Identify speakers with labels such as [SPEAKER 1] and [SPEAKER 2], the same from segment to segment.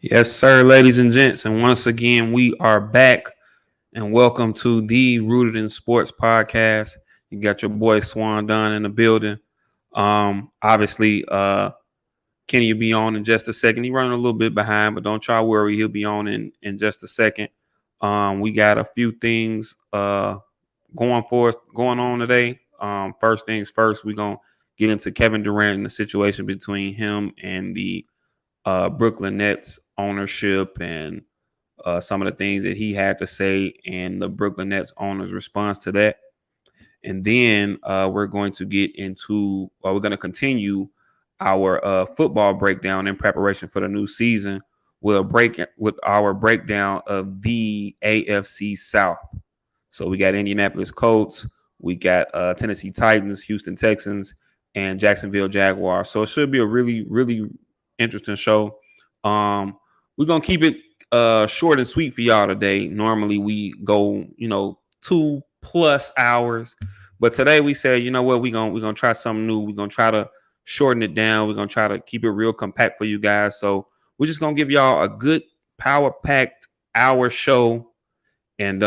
[SPEAKER 1] Yes, sir, ladies and gents. And once again, we are back and welcome to the Rooted in Sports podcast. You got your boy Swan Dunn in the building. Obviously, Kenny will be on in just a second. He running a little bit behind, but don't y'all worry, he'll be on in just a second. We got a few things going on today. First things first, we're gonna get into Kevin Durant and the situation between him and the Brooklyn Nets ownership and some of the things that he had to say and the Brooklyn Nets owner's response to that. And then we're going to get into, we're going to continue our football breakdown in preparation for the new season with our breakdown of the AFC South. So we got Indianapolis Colts, we got Tennessee Titans, Houston Texans, and Jacksonville Jaguars. So it should be a really, really interesting show. We're gonna keep it short and sweet for y'all today. Normally we go, 2+ hours, but today we said, you know what, we're gonna try something new. We're gonna try to shorten it down. We're gonna try to keep it real compact for you guys. So we're just gonna give y'all a good power packed hour show. And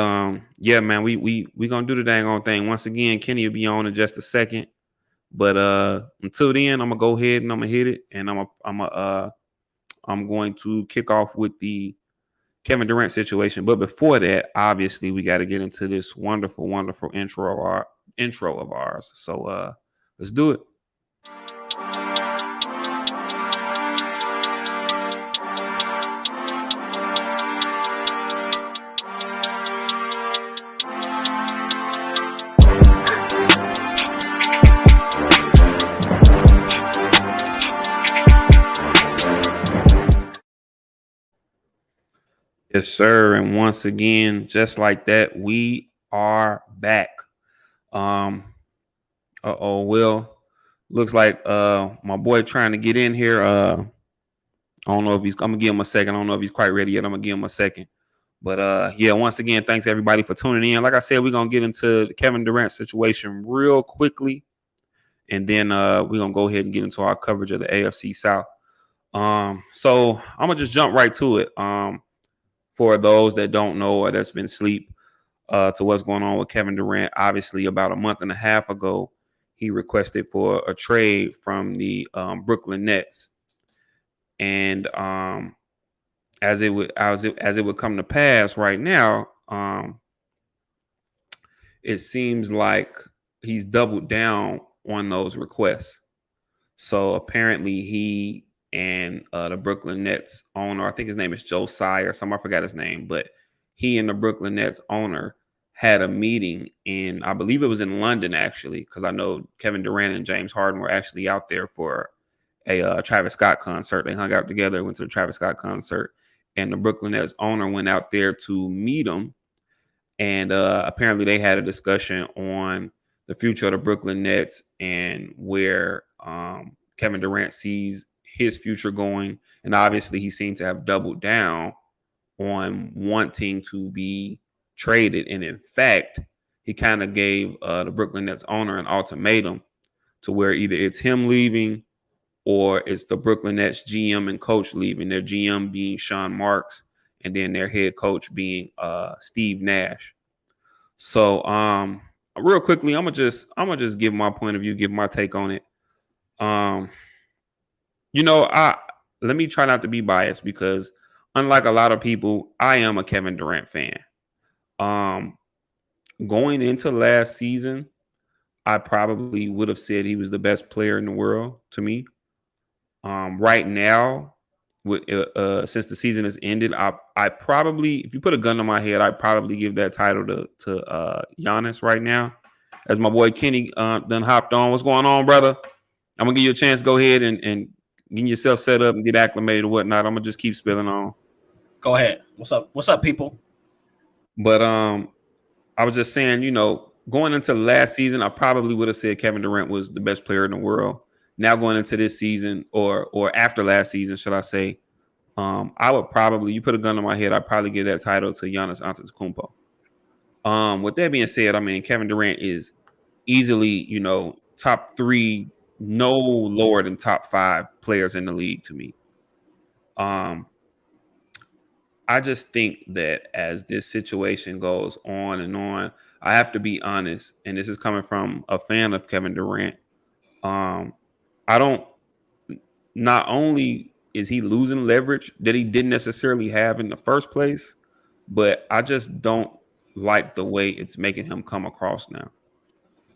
[SPEAKER 1] yeah, man, we gonna do the dang on thing. Once again, Kenny will be on in just a second. But until then, I'm gonna go ahead and I'm gonna hit it, and I'm going to kick off with the Kevin Durant situation. But before that, obviously, we got to get into this wonderful, wonderful intro of ours. So let's do it. Yes, sir. And once again, just like that, we are back. Um, Will. Looks like my boy trying to get in here. I don't know if I'm gonna give him a second. I don't know if he's quite ready yet. I'm gonna give him a second. But yeah, once again, thanks everybody for tuning in. Like I said, we're gonna get into the Kevin Durant situation real quickly, and then we're gonna go ahead and get into our coverage of the AFC South. So I'm gonna just jump right to it. For those that don't know or that's been asleep to what's going on with Kevin Durant, obviously about a month and a half ago, he requested for a trade from the Brooklyn Nets, and as it would come to pass right now, it seems like he's doubled down on those requests. So apparently he and the Brooklyn Nets owner, I think his name is Joe Tsai or something, I forgot his name, but he and the Brooklyn Nets owner had a meeting in, I believe it was in London actually, because I know Kevin Durant and James Harden were actually out there for a Travis Scott concert. They hung out together, went to the Travis Scott concert, and the Brooklyn Nets owner went out there to meet him. And apparently they had a discussion on the future of the Brooklyn Nets and where Kevin Durant sees his future going. And obviously he seemed to have doubled down on wanting to be traded. And in fact, he kind of gave the Brooklyn Nets owner an ultimatum to where either it's him leaving or it's the Brooklyn Nets GM and coach leaving. Their GM being Sean Marks, and then their head coach being Steve Nash. So real quickly, I'm gonna just give my point of view, give my take on it. Um, I let me try not to be biased because unlike a lot of people, I am a Kevin Durant fan. Um, Going into last season, I probably would have said he was the best player in the world to me. Right now, since the season has ended, I probably, if you put a gun to my head, I'd probably give that title to Giannis right now. As my boy Kenny done hopped on. What's going on, brother? I'm gonna give you a chance to go ahead and get yourself set up and get acclimated or whatnot. I'm gonna just keep spilling on.
[SPEAKER 2] Go ahead. What's up? What's up, people?
[SPEAKER 1] But I was just saying, going into last season, I probably would have said Kevin Durant was the best player in the world. Now going into this season, or after last season, should I say, I would probably, you put a gun on my head, I'd probably give that title to Giannis Antetokounmpo. With that being said, I mean, Kevin Durant is easily, top three, no lower than top five players in the league to me. Um, I just think that as this situation goes on and on, I have to be honest, and this is coming from a fan of Kevin Durant. Um, I don't. Not only is he losing leverage that he didn't necessarily have in the first place, but I just don't like the way it's making him come across now.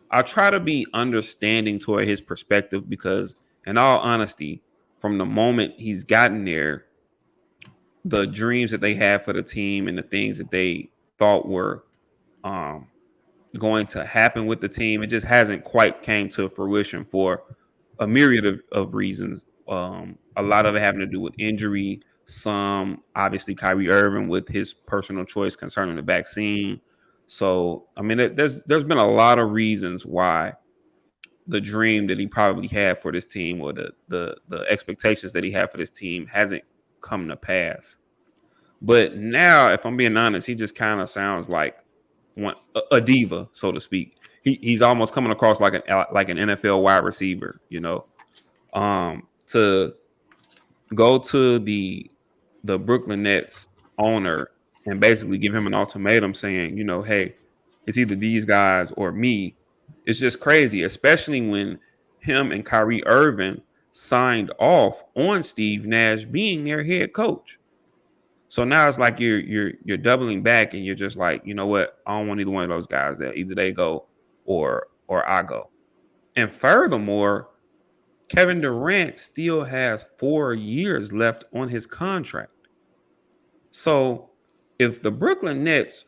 [SPEAKER 1] I try to be understanding toward his perspective because, in all honesty, from the moment he's gotten there, the dreams that they had for the team and the things that they thought were um, going to happen with the team, it just hasn't quite came to fruition for a myriad of reasons. A lot of it having to do with injury. Some obviously Kyrie Irving with his personal choice concerning the vaccine. So I mean, there's been a lot of reasons why the dream that he probably had for this team or the expectations that he had for this team hasn't come to pass. But now, if I'm being honest, he just kind of sounds like a diva, so to speak. He's almost coming across like an NFL wide receiver, you know. To go to the Brooklyn Nets owner and basically give him an ultimatum saying, you know, hey, it's either these guys or me. It's just crazy, especially when him and Kyrie Irving signed off on Steve Nash being their head coach. So now it's like you're doubling back and you're just like, you know what? I don't want either one of those guys there. Either they go or I go. And furthermore, Kevin Durant still has 4 years left on his contract. So if the Brooklyn Nets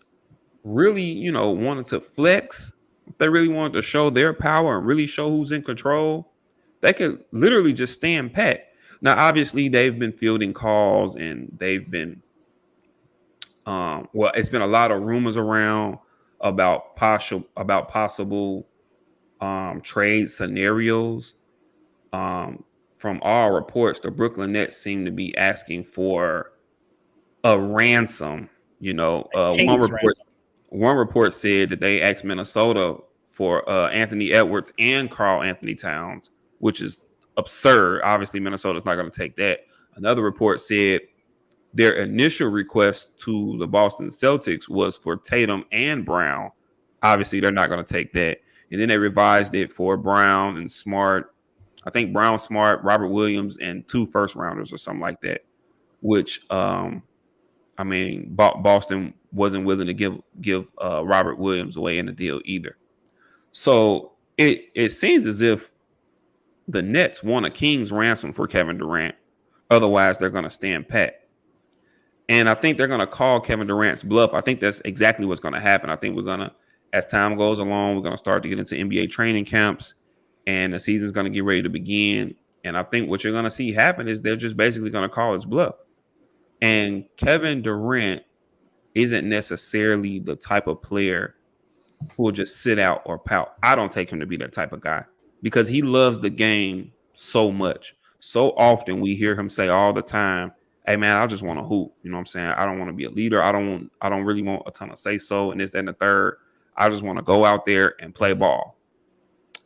[SPEAKER 1] really, you know, wanted to flex, if they really wanted to show their power and really show who's in control, they could literally just stand pat. Now, obviously, they've been fielding calls and they've been well, it's been a lot of rumors around about possible trade scenarios. Um, from all reports, the Brooklyn Nets seem to be asking for a ransom. You know,
[SPEAKER 2] King's ransom.
[SPEAKER 1] one report said that they asked Minnesota for Anthony Edwards and Carl Anthony Towns, which is absurd. Obviously, Minnesota's not going to take that. Another report said their initial request to the Boston Celtics was for Tatum and Brown. Obviously, they're not going to take that. And then they revised it for Brown and Smart. I think Brown, Smart, Robert Williams, and 2 first rounders or something like that. Which, I mean, Boston wasn't willing to give Robert Williams away in the deal either. So it seems as if the Nets want a king's ransom for Kevin Durant. Otherwise, they're going to stand pat. And I think they're going to call Kevin Durant's bluff. I think that's exactly what's going to happen. I think we're going to, as time goes along, we're going to start to get into NBA training camps and the season's going to get ready to begin. And I think what you're going to see happen is they're just basically going to call his bluff. And Kevin Durant isn't necessarily the type of player who will just sit out or pout. I don't take him to be that type of guy because he loves the game so much. So often we hear him say all the time, hey man, I just want to hoop. You know what I'm saying? I don't want to be a leader. I don't really want a ton of say so and this, that, and the third. I just want to go out there and play ball.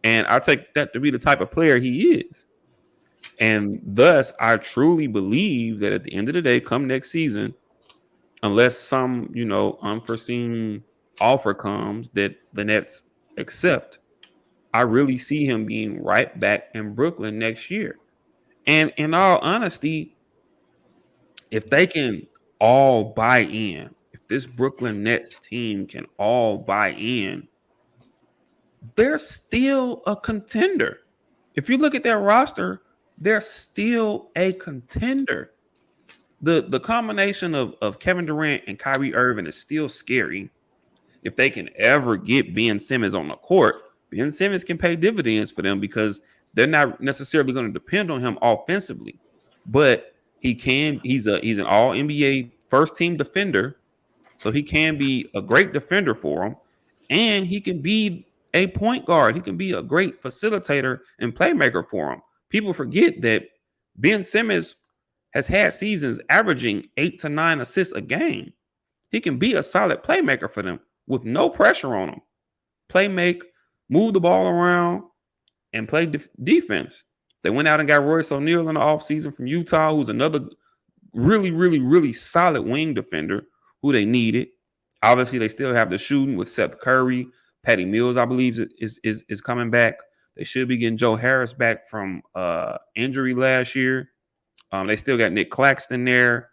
[SPEAKER 1] And I take that to be the type of player he is. And thus, I truly believe that at the end of the day, come next season, unless some, you know, unforeseen offer comes that the Nets accept, I really see him being right back in Brooklyn next year. And in all honesty, if they can all buy in, if this Brooklyn Nets team can all buy in, they're still a contender. If you look at their roster, they're still a contender. The combination of Kevin Durant and Kyrie Irving is still scary. If they can ever get Ben Simmons on the court, Ben Simmons can pay dividends for them because they're not necessarily going to depend on him offensively. But he's an all NBA first team defender. So he can be a great defender for them. And he can be a point guard. He can be a great facilitator and playmaker for them. People forget that Ben Simmons has had seasons averaging 8 to 9 assists a game. He can be a solid playmaker for them with no pressure on him. Play make, move the ball around, and play defense. They went out and got Royce O'Neal in the offseason from Utah, who's another really, really, really solid wing defender who they needed. Obviously, they still have the shooting with Seth Curry. Patty Mills, I believe, is coming back. They should be getting Joe Harris back from injury last year. They still got Nick Claxton there.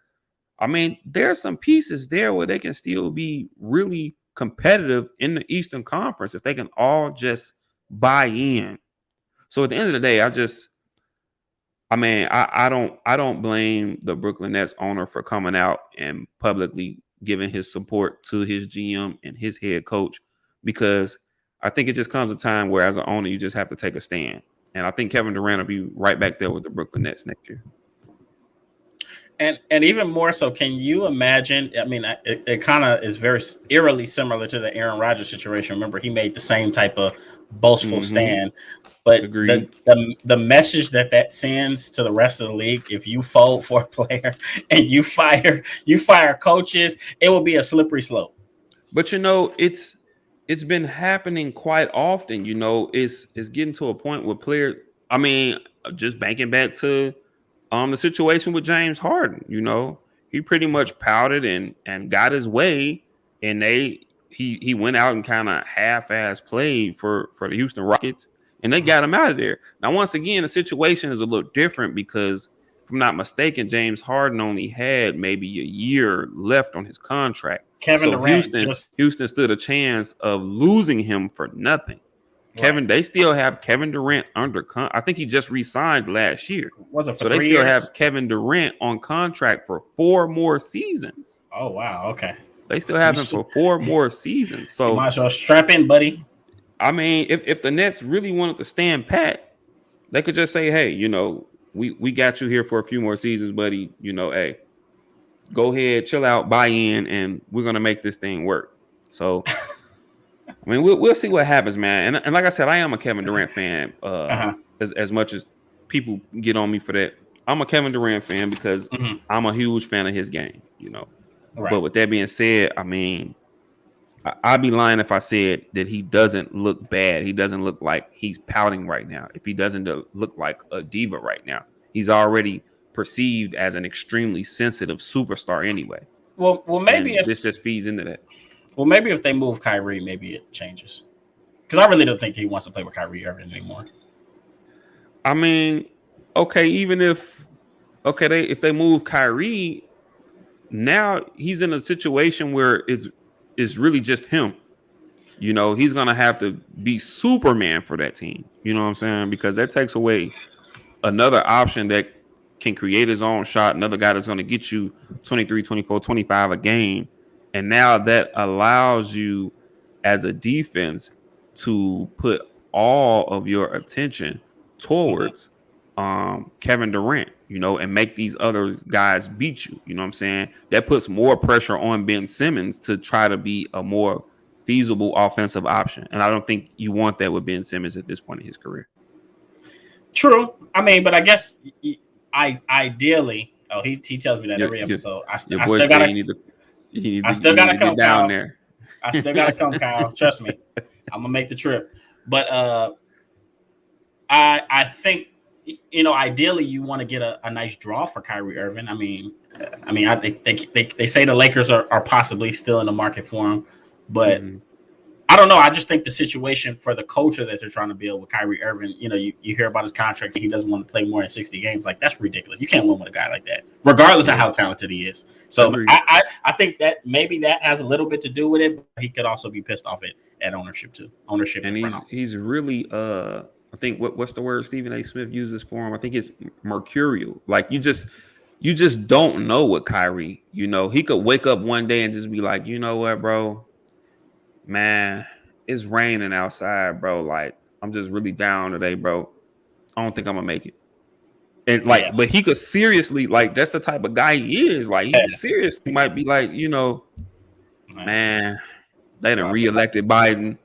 [SPEAKER 1] I mean, there are some pieces there where they can still be really competitive in the Eastern Conference if they can all just buy in. So at the end of the day, I don't blame the Brooklyn Nets owner for coming out and publicly giving his support to his GM and his head coach, because I think it just comes a time where as an owner you just have to take a stand. And I think Kevin Durant will be right back there with the Brooklyn Nets next year.
[SPEAKER 2] And even more so, can you imagine? I mean, it kind of is very eerily similar to the Aaron Rodgers situation. Remember, he made the same type of boastful stand. But the message that sends to the rest of the league, if you fold for a player and you fire coaches, it will be a slippery slope.
[SPEAKER 1] But it's been happening quite often. It's getting to a point where players. I mean, just banking back to the situation with James Harden. He pretty much pouted and got his way, and he went out and kind of half-ass played for the Houston Rockets. And they got him out of there. Now, once again, the situation is a little different because, if I'm not mistaken, James Harden only had maybe a year left on his contract. Houston stood a chance of losing him for nothing. Right. They still have Kevin Durant under contract. I think he just re-signed last year.
[SPEAKER 2] Was it for
[SPEAKER 1] so
[SPEAKER 2] 3
[SPEAKER 1] they
[SPEAKER 2] years?
[SPEAKER 1] Still have Kevin Durant on contract for 4 more seasons.
[SPEAKER 2] Oh, wow. Okay.
[SPEAKER 1] They still have him for 4 more seasons. So
[SPEAKER 2] you might as well strap in, buddy.
[SPEAKER 1] I mean, if the Nets really wanted to stand pat, they could just say, hey, we got you here for a few more seasons, buddy. Hey, go ahead, chill out, buy in, and we're going to make this thing work. So, I mean, we'll see what happens, man. And like I said, I am a Kevin Durant fan as much as people get on me for that. I'm a Kevin Durant fan because I'm a huge fan of his game, Right. But with that being said, I mean, I'd be lying if I said that he doesn't look bad. He doesn't look like he's pouting right now. If he doesn't look like a diva right now, he's already perceived as an extremely sensitive superstar anyway.
[SPEAKER 2] Well, maybe
[SPEAKER 1] this just feeds into that.
[SPEAKER 2] Well, maybe if they move Kyrie, maybe it changes. Because I really don't think he wants to play with Kyrie Irving anymore.
[SPEAKER 1] I mean, okay, if they move Kyrie, now he's in a situation where it's really just him. He's going to have to be Superman for that team. You know what I'm saying? Because that takes away another option that can create his own shot, another guy that's going to get you 23, 24, 25 a game. And now that allows you as a defense to put all of your attention towards Kevin Durant, and make these other guys beat you. You know what I'm saying? That puts more pressure on Ben Simmons to try to be a more feasible offensive option. And I don't think you want that with Ben Simmons at this point in his career.
[SPEAKER 2] True. I mean, but I guess ideally, he tells me that every episode. I still gotta come down there. I still gotta come, Kyle. Trust me, I'm gonna make the trip. But I think ideally you want to get a nice draw for Kyrie Irving. I mean, they say the Lakers are possibly still in the market for him, but I don't know. I just think the situation for the culture that they're trying to build with Kyrie Irving, you hear about his contract and he doesn't want to play more than 60 games. Like, that's ridiculous. You can't win with a guy like that, regardless of how talented he is. So I think that maybe that has a little bit to do with it, but he could also be pissed off at ownership too.
[SPEAKER 1] And he's really I think what's the word Stephen A. Smith uses for him? I think it's mercurial. Like, you just don't know with Kyrie. He could wake up one day and just be like, you know what, bro? Man, it's raining outside, bro. Like, I'm just really down today, bro. I don't think I'm gonna make it. And but he could seriously, like, that's the type of guy he is. Like, he seriously might be like, man, they done reelected Biden.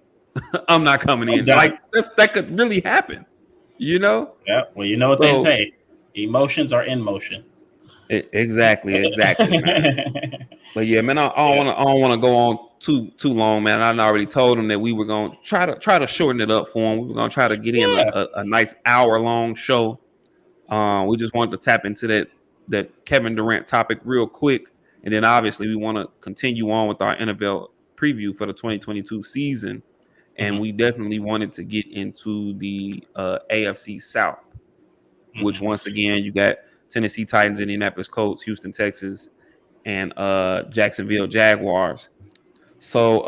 [SPEAKER 1] I'm not coming in. Like, that could really happen.
[SPEAKER 2] Yeah. Well, you know what they say: emotions are in motion.
[SPEAKER 1] Exactly, man. But yeah, man, I don't want to go on too long, man. I already told him that we were going to try to shorten it up for him. We were going to try to get in a nice hour-long show. We just wanted to tap into that Kevin Durant topic real quick, and then obviously we want to continue on with our NFL preview for the 2022 season, and we definitely wanted to get into the AFC South, which once again you got Tennessee Titans, Indianapolis Colts, Houston Texans, and Jacksonville Jaguars. So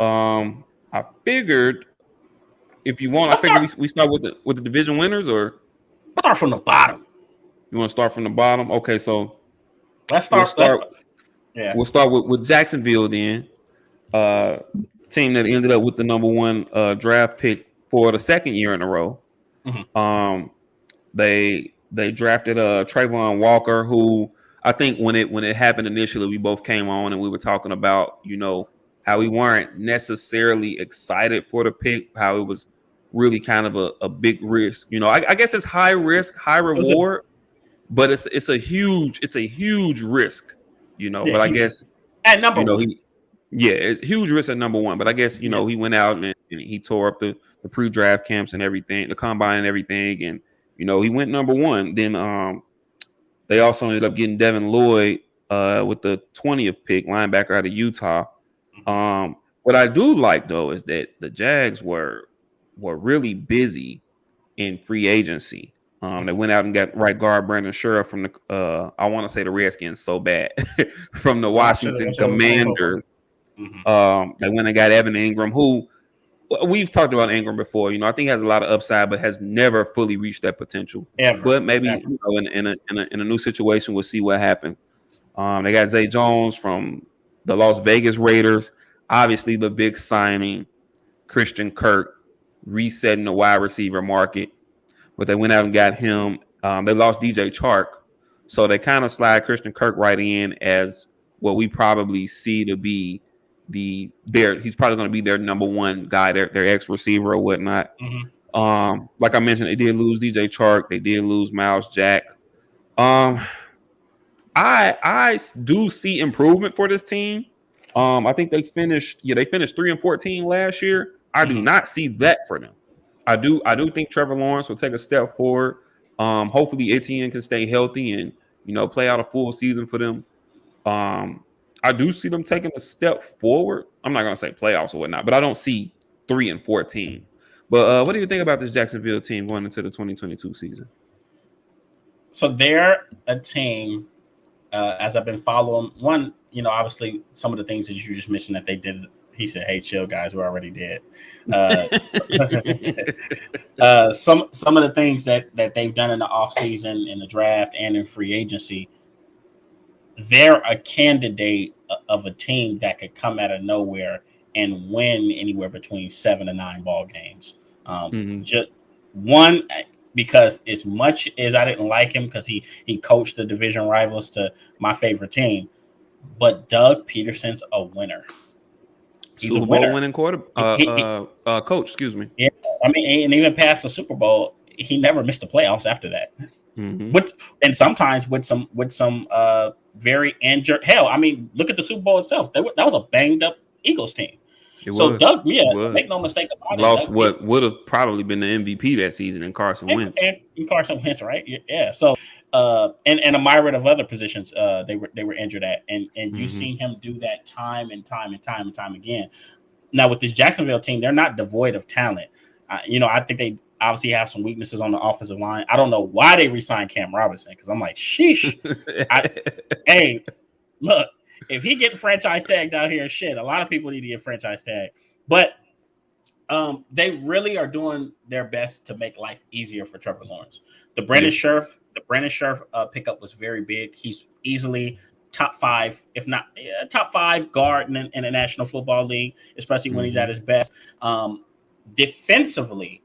[SPEAKER 1] I figured if you want, I figured we start with the division winners, or
[SPEAKER 2] start from the bottom.
[SPEAKER 1] You want to start from the bottom? Okay, so
[SPEAKER 2] let's start. Yeah,
[SPEAKER 1] we'll start with Jacksonville then. Team that ended up with the number one draft pick for the second year in a row. They drafted Trayvon Walker, who I think when it happened initially, we both came on and we were talking about, how we weren't necessarily excited for the pick, how it was really kind of a big risk. I guess it's high risk, high reward, but it's a huge risk, but I guess
[SPEAKER 2] at number one.
[SPEAKER 1] It's huge risk at number one. But I guess, he went out and he tore up the pre-draft camps and everything, the combine and everything. And, he went number one. Then they also ended up getting Devin Lloyd with the 20th pick, linebacker out of Utah. What I do like, though, is that the Jags were really busy in free agency. They went out and got right guard Brandon Scherff from the I want to say the Redskins so bad from the Washington Commanders. They went and got Evan Ingram, who we've talked about Ingram before. I think he has a lot of upside, but has never fully reached that potential. But maybe in a new situation, we'll see what happens. They got Zay Jones from the Las Vegas Raiders. Obviously, the big signing, Christian Kirk, resetting the wide receiver market. But they went out and got him. They lost DJ Chark, so they kind of slide Christian Kirk right in as what we probably see to be he's probably going to be their number one guy, their ex receiver or whatnot. Like I mentioned, they did lose DJ Chark, they did lose Miles Jack. I do see improvement for this team. I think they finished 3-14 last year. I do not see that for them. I do think Trevor Lawrence will take a step forward. Hopefully Etienne can stay healthy and play out a full season for them. I do see them taking a step forward. I'm not gonna say playoffs or whatnot, but I don't see 3-14. But what do you think about this Jacksonville team going into the 2022 season?
[SPEAKER 2] So they're a team, as I've been following. One, obviously some of the things that you just mentioned that they did. He said, "Hey, chill, guys. We're already dead." Some of the things that they've done in the offseason, in the draft, and in free agency, they're a candidate of a team that could come out of nowhere and win anywhere between 7 to 9 ball games. Just one, because as much as I didn't like him because he coached the division rivals to my favorite team, but Doug Peterson's a winner.
[SPEAKER 1] He's Super Bowl winning coach, excuse me.
[SPEAKER 2] Yeah, I mean, and even past the Super Bowl, he never missed the playoffs after that. And sometimes with some very injured. Hell, I mean, look at the Super Bowl itself. That was a banged up Eagles team. Doug, make no mistake about it.
[SPEAKER 1] Lost what would have probably been the MVP that season in Carson Wentz.
[SPEAKER 2] And Carson Wentz, right? Yeah. So, and a myriad of other positions they were injured at, and you've seen him do that time and time again. Now with this Jacksonville team, they're not devoid of talent. I think they obviously have some weaknesses on the offensive line. I don't know why they re-signed Cam Robinson because I'm like, sheesh. Hey, look, if he get franchise tagged out here, shit, a lot of people need to get franchise tag. But they really are doing their best to make life easier for Trevor Lawrence. The Brandon Scherff pickup was very big. He's easily top 5, if not top 5 guard in the National Football League, especially when he's at his best. Defensively,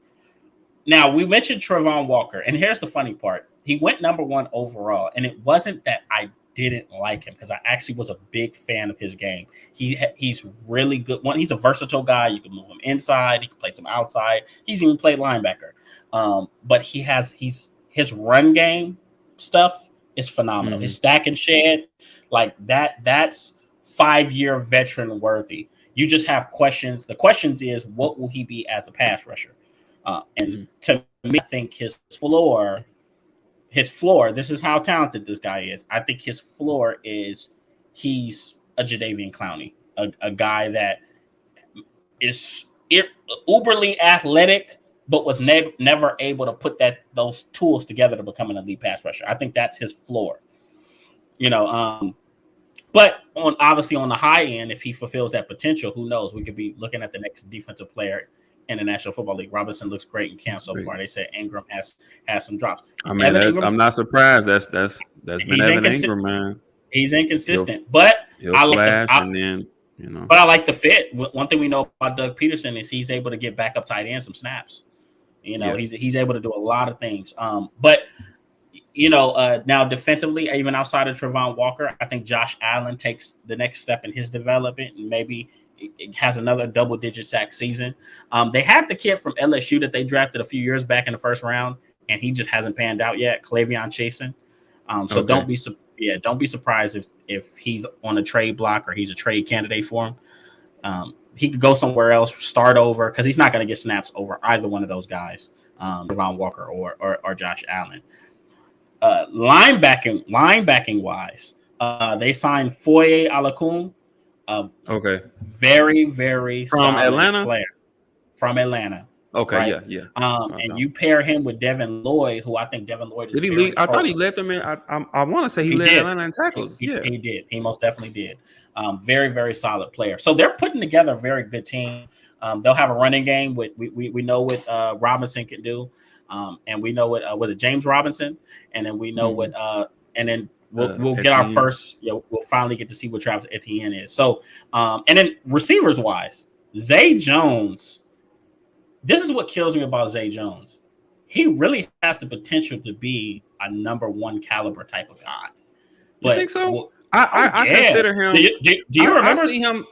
[SPEAKER 2] now we mentioned Trayvon Walker, and here's the funny part. He went number 1 overall, and it wasn't that I didn't like him because I actually was a big fan of his game. He's really good. He's a versatile guy. You can move him inside. He can play some outside. He's even played linebacker. But his run game stuff is phenomenal. His stack and shed, like that's 5-year veteran worthy. You just have questions. The questions is, what will he be as a pass rusher? And to me, I think his floor his floor. This is how talented this guy is. I think his floor is he's a Jadeveon Clowney, a guy that is uberly athletic, but was never able to put those tools together to become an elite pass rusher. I think that's his floor. But obviously on the high end, if he fulfills that potential, who knows? We could be looking at the next defensive player in the National Football League. Robinson looks great in camp so far. They said Ingram has some drops.
[SPEAKER 1] I mean, I'm not surprised. That's been Evan Ingram, man.
[SPEAKER 2] He's inconsistent, but
[SPEAKER 1] I like
[SPEAKER 2] But I like the fit. One thing we know about Doug Peterson is he's able to get backup tight end some snaps. He's able to do a lot of things. But now defensively, even outside of Trevon Walker, I think Josh Allen takes the next step in his development and maybe it has another double-digit sack season. They had the kid from LSU that they drafted a few years back in the first round, and he just hasn't panned out yet, Clavion Chasen. So don't be surprised if he's on a trade block or he's a trade candidate for him. He could go somewhere else, start over, because he's not going to get snaps over either one of those guys, Trevon Walker or Josh Allen. Linebacking wise, they signed Foye Alakun. Very, very
[SPEAKER 1] from Atlanta
[SPEAKER 2] player from Atlanta.
[SPEAKER 1] Okay,
[SPEAKER 2] right?
[SPEAKER 1] Yeah.
[SPEAKER 2] And you pair him with Devin Lloyd, who I think Devin Lloyd is.
[SPEAKER 1] Did he lead? I thought he led them in. I want to say he led Atlanta in tackles.
[SPEAKER 2] He did. He most definitely did. Very, very solid player. So they're putting together a very good team. They'll have a running game. We know what Robinson can do, and we know what was it James Robinson, and then we know what and then we'll get our first. We'll finally get to see what Travis Etienne is. So and then receivers wise, Zay Jones. This is what kills me about Zay Jones. He really has the potential to be a number one caliber type of guy.
[SPEAKER 1] But, you think so? I consider him.
[SPEAKER 2] Do you remember?
[SPEAKER 1] I see him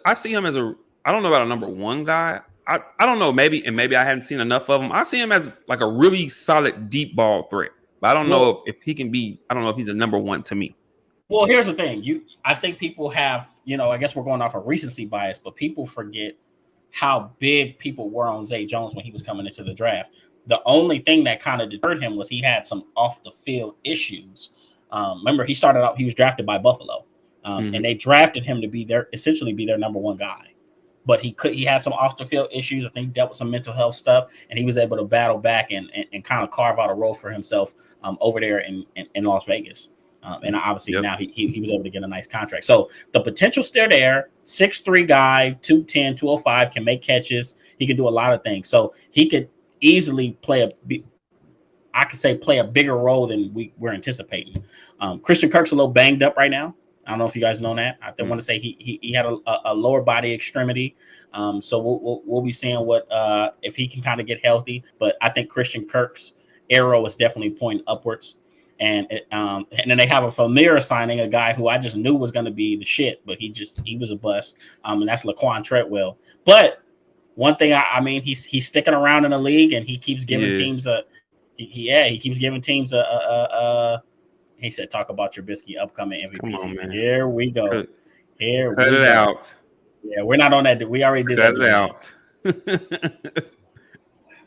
[SPEAKER 1] I see him as I don't know about a number one guy. I don't know. Maybe I haven't seen enough of him. I see him as like a really solid deep ball threat. But I don't know if he can be. I don't know if he's a number one to me.
[SPEAKER 2] Well, here's the thing. I think people have. I guess we're going off a recency bias, but people forget how big people were on Zay Jones when he was coming into the draft. The only thing that kind of deterred him was he had some off the field issues. Remember, he started out. He was drafted by Buffalo, and they drafted him to essentially be their number one guy. But he had some off the field issues. I think he dealt with some mental health stuff, and he was able to battle back and kind of carve out a role for himself over there in Las Vegas. And obviously now he was able to get a nice contract. So the potential's still there. 6'3" guy, 210, 205, can make catches. He can do a lot of things. So he could easily play a bigger role than we're anticipating. Christian Kirk's a little banged up right now. I don't know if you guys know that. I want to say he had a lower body extremity. So we'll be seeing what if he can kind of get healthy. But I think Christian Kirk's arrow is definitely pointing upwards. And then they have a familiar signing, a guy who I just knew was going to be the shit, but he was a bust. And that's Laquan Treadwell. But one thing, I mean, he's sticking around in the league, and he keeps giving teams he keeps giving teams he said, talk about your Trubisky upcoming MVP season. Man. Here we go.
[SPEAKER 1] Cut it out.
[SPEAKER 2] Yeah, we're not on that. We already did
[SPEAKER 1] Cut it out.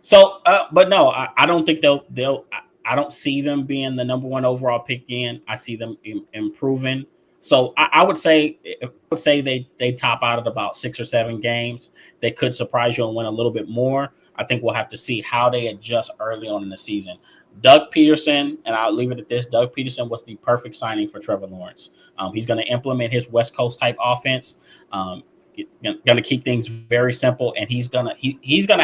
[SPEAKER 2] So, but no, I don't think they'll. I don't see them being the number one overall pick again. I see them improving. So I would say they top out at about 6 or 7 games. They could surprise you and win a little bit more. I think we'll have to see how they adjust early on in the season. Doug Peterson, and I'll leave it at this, Doug Peterson was the perfect signing for Trevor Lawrence. He's going to implement his West Coast type offense. Going to keep things very simple, and he's gonna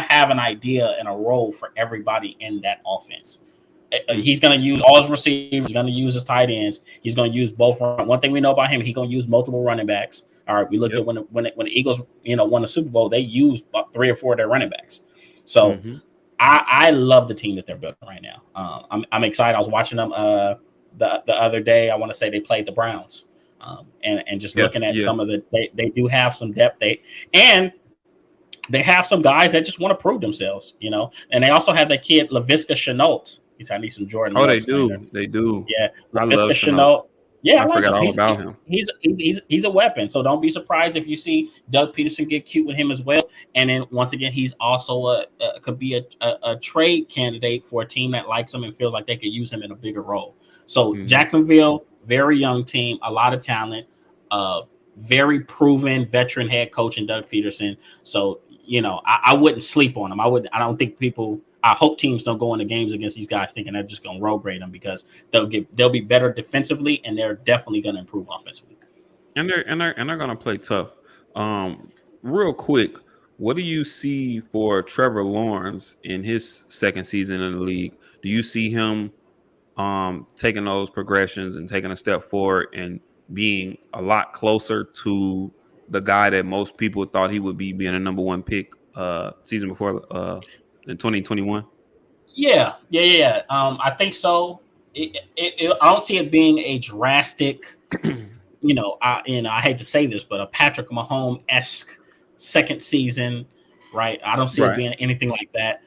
[SPEAKER 2] have an idea and a role for everybody in that offense. He's going to use all his receivers. He's going to use his tight ends. He's going to use both. One thing we know about him, he's going to use multiple running backs. All right, we looked at when the Eagles, won the Super Bowl, they used about 3 or 4 of their running backs. So I love the team that they're building right now. I'm excited. I was watching them the other day. I want to say they played the Browns, and just looking at some of they do have some depth. They have some guys that just want to prove themselves, And they also have that kid Laviska Shenault. I need some Jordan.
[SPEAKER 1] Oh, they do. They do.
[SPEAKER 2] Yeah, Laviska Shenault. Yeah, I
[SPEAKER 1] I
[SPEAKER 2] like
[SPEAKER 1] forgot
[SPEAKER 2] him.
[SPEAKER 1] all about him.
[SPEAKER 2] He's a weapon. So don't be surprised if you see Doug Peterson get cute with him as well. And then once again, he's also could be a trade candidate for a team that likes him and feels like they could use him in a bigger role. So
[SPEAKER 1] Mm-hmm.
[SPEAKER 2] Jacksonville, very young team, a lot of talent, uh, very proven veteran head coach in Doug Peterson. So I wouldn't sleep on him. I would. I don't think people. I hope teams don't go into games against these guys thinking they're just going to roll grade them because they'll be better defensively and they're definitely going to improve offensively.
[SPEAKER 1] And they're gonna play tough. Um, Real quick, what do you see for Trevor Lawrence in his second season in the league? Do you see him taking those progressions and taking a step forward and being a lot closer to the guy that most people thought he would be, being a number one pick season before in 2021?
[SPEAKER 2] Yeah. I think so. I don't see it being a drastic. I hate to say this, but a Patrick Mahomes esque second season, right? I don't see it
[SPEAKER 1] Right.
[SPEAKER 2] being anything like that.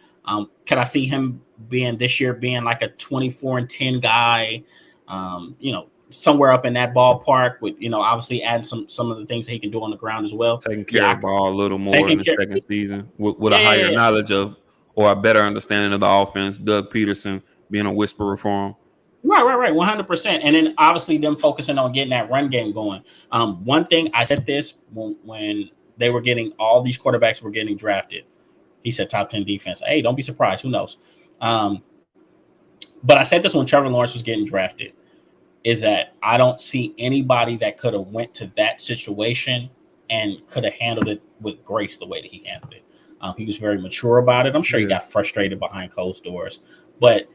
[SPEAKER 2] Can I see him being this year being like a 24-10 guy? Somewhere up in that ballpark with obviously adding some of the things that he can do on the ground as well.
[SPEAKER 1] Taking care
[SPEAKER 2] Yeah,
[SPEAKER 1] of the ball a little more in
[SPEAKER 2] taking
[SPEAKER 1] the
[SPEAKER 2] care.
[SPEAKER 1] second season with a higher
[SPEAKER 2] Yeah.
[SPEAKER 1] knowledge of or a better understanding of the offense. Doug Peterson being a whisperer for him.
[SPEAKER 2] Right, 100%. And then obviously them focusing on getting that run game going. One thing I said this when they were getting all these quarterbacks were getting drafted. He said top 10 defense. Hey, don't be surprised. Who knows? Um, but I said this when Trevor Lawrence was getting drafted. Is that I don't see anybody that could have went to that situation and could have handled it with grace the way that he handled it. He was very mature about it. I'm sure he
[SPEAKER 1] Yeah.
[SPEAKER 2] got frustrated behind closed doors, but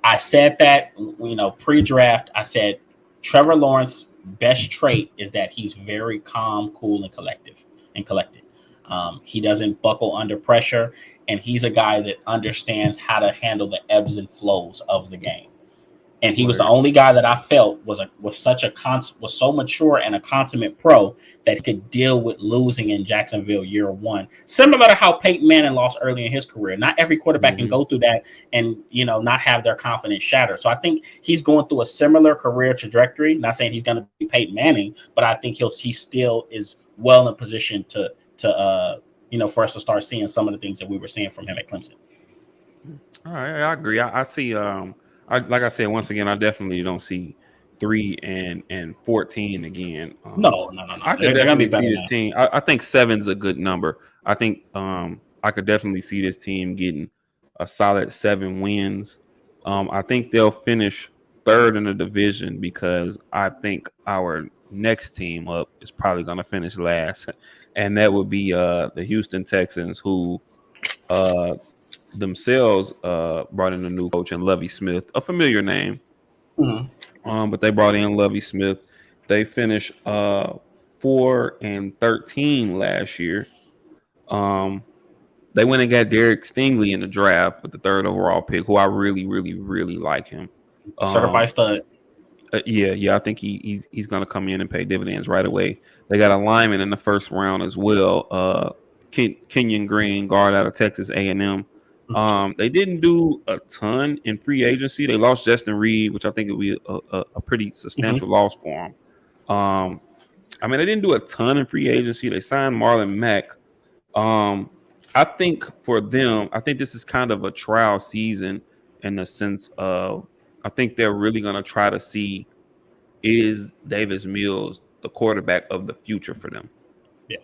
[SPEAKER 2] I said that, pre-draft. I said Trevor Lawrence's best trait is that he's very calm, cool, and collected. He doesn't buckle under pressure, and he's a guy that understands how to handle the ebbs and flows of the game. And he was the
[SPEAKER 1] Word.
[SPEAKER 2] only guy that I felt was so mature and a consummate pro that he could deal with losing in Jacksonville year one. Similar to how Peyton Manning lost early in his career. Not every quarterback can
[SPEAKER 1] Hmm.
[SPEAKER 2] go through that and not have their confidence shattered. So I think he's going through a similar career trajectory. Not saying he's going to be Peyton Manning, but I think he still is well in position to for us to start seeing some of the things that we were seeing from him at Clemson.
[SPEAKER 1] All right, I agree. I see. Like I said, once again, I definitely don't see 3-14 again.
[SPEAKER 2] No.
[SPEAKER 1] I could
[SPEAKER 2] They're going to
[SPEAKER 1] definitely
[SPEAKER 2] be better
[SPEAKER 1] see this
[SPEAKER 2] now.
[SPEAKER 1] team. I think seven's a good number. I think I could definitely see this team getting a solid 7 wins. I think they'll finish third in the division because I think our next team up is probably going to finish last, and that would be the Houston Texans, who uh, themselves brought in a new coach in Lovey Smith, a familiar name.
[SPEAKER 2] Mhm.
[SPEAKER 1] But they brought in Lovey Smith. They finished 4-13 last year. Um, they went and got Derek Stingley in the draft with the third overall pick, who I really, really, really like him.
[SPEAKER 2] Certified
[SPEAKER 1] Um,
[SPEAKER 2] stud.
[SPEAKER 1] yeah. I think he's going to come in and pay dividends right away. They got a lineman in the first round as well. Kenyon Green, guard out of Texas A&M. They didn't do a ton in free agency. They lost Justin Reed, which I think would be a pretty
[SPEAKER 2] Mhm.
[SPEAKER 1] substantial loss for them. They didn't do a ton in free agency. They signed Marlon Mack. Um, I think for them, I think this is kind of a trial season in the sense of I think they're really going to try to see, is Davis Mills the quarterback of the future for them.
[SPEAKER 2] Yeah.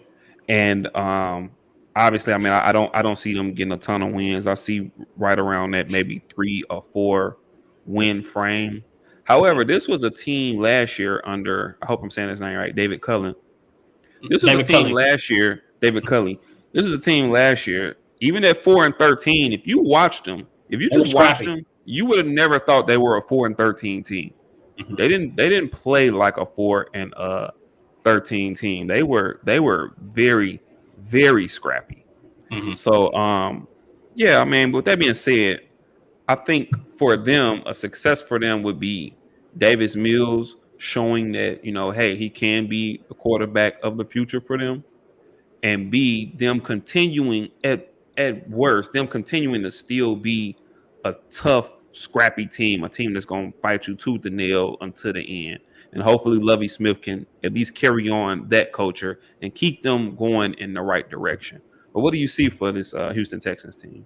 [SPEAKER 1] And obviously, I don't see them getting a ton of wins. I see right around that maybe 3 or 4 win frame. However, this was a team last year under, I hope I'm saying his name right, David Cullen. This was a
[SPEAKER 2] David
[SPEAKER 1] team
[SPEAKER 2] Culley.
[SPEAKER 1] last year, David Cully. This is a team last year, even at 4-13. If you watched them, if you
[SPEAKER 2] They were
[SPEAKER 1] just watched
[SPEAKER 2] scrappy.
[SPEAKER 1] them, you would have never thought they were a 4-13 team.
[SPEAKER 2] Mhm.
[SPEAKER 1] They didn't play like a 4-13 team. They were very, very scrappy.
[SPEAKER 2] Mhm.
[SPEAKER 1] So yeah, with that being said, I think for them, a success for them would be Davis Mills showing that, hey, he can be the quarterback of the future for them, and B, them continuing at worst, them continuing to still be a tough scrappy team, a team that's going to fight you tooth and nail until the end. And hopefully Lovie Smith can at least carry on that culture and keep them going in the right direction. But what do you see for this Houston Texans team?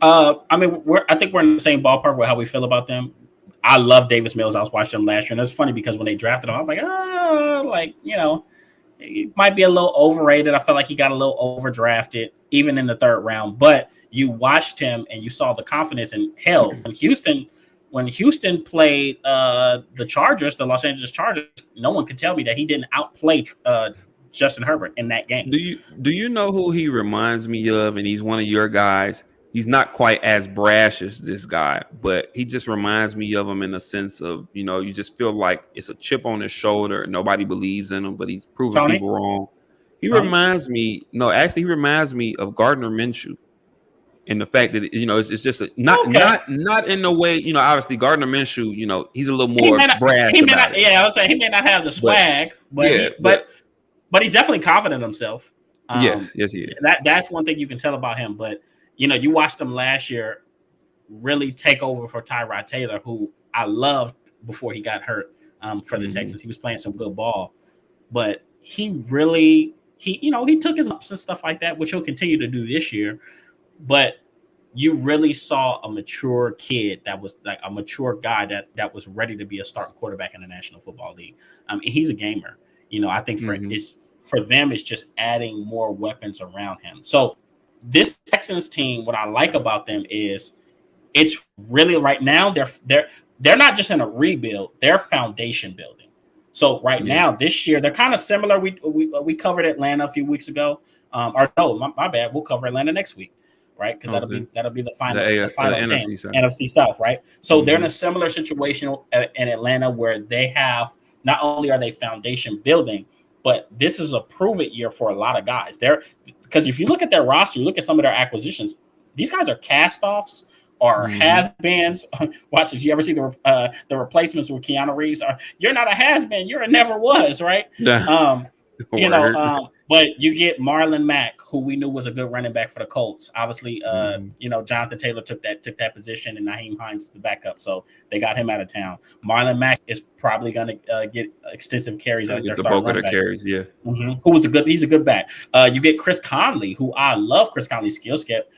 [SPEAKER 2] I mean, I think we're in the same ballpark with how we feel about them. I love Davis Mills. I was watching him last year, and it's funny because when they drafted him, I was like, he might be a little overrated. I felt like he got a little overdrafted, even in the third round. But you watched him and you saw the confidence. And hell, when Houston played the Chargers, the Los Angeles Chargers, no one could tell me that he didn't outplay Justin Herbert in that game.
[SPEAKER 1] Do you know who he reminds me of? And he's one of your guys. He's not quite as brash as this guy, but he just reminds me of him in a sense of, you just feel like it's a chip on his shoulder. Nobody believes in him, but he's proving people wrong. He reminds me of Gardner Minshew. And the fact that it's just not in the way, obviously Gardner Minshew, he's a little more brash.
[SPEAKER 2] I would say he may not have the swag, but he's definitely confident in himself.
[SPEAKER 1] Yes, he is.
[SPEAKER 2] That's one thing you can tell about him. But you watched him last year really take over for Tyrod Taylor, who I loved before he got hurt for the Texans. He was playing some good ball, but he took his ups and stuff like that, which he'll continue to do this year. But you really saw a mature kid that was like a mature guy that was ready to be a starting quarterback in the National Football League. He's a gamer. I think for them, it's just adding more weapons around him. So this Texans team, what I like about them is it's really right now they're not just in a rebuild, they're foundation building. So now this year they're kind of similar. We covered Atlanta a few weeks ago. My bad. We'll cover Atlanta next week, right? Because that'll be the final NFC South, right? So they're in a similar situation in Atlanta where they have not only are they foundation building, but this is a prove it year for a lot of guys. Because if you look at their roster, you look at some of their acquisitions, these guys are cast-offs or has-beens. Watch this. You ever see the replacements with Keanu Reeves? You're not a has-been. You're a never was, right? But you get Marlon Mack, who we knew was a good running back for the Colts. Obviously, Jonathan Taylor took that position, and Nyheim Hines the backup, so they got him out of town. Marlon Mack is probably going to get extensive carries as their starting running back. Carries, yeah. He's a good back. You get Chris Conley, who I love. Chris Conley's skill set,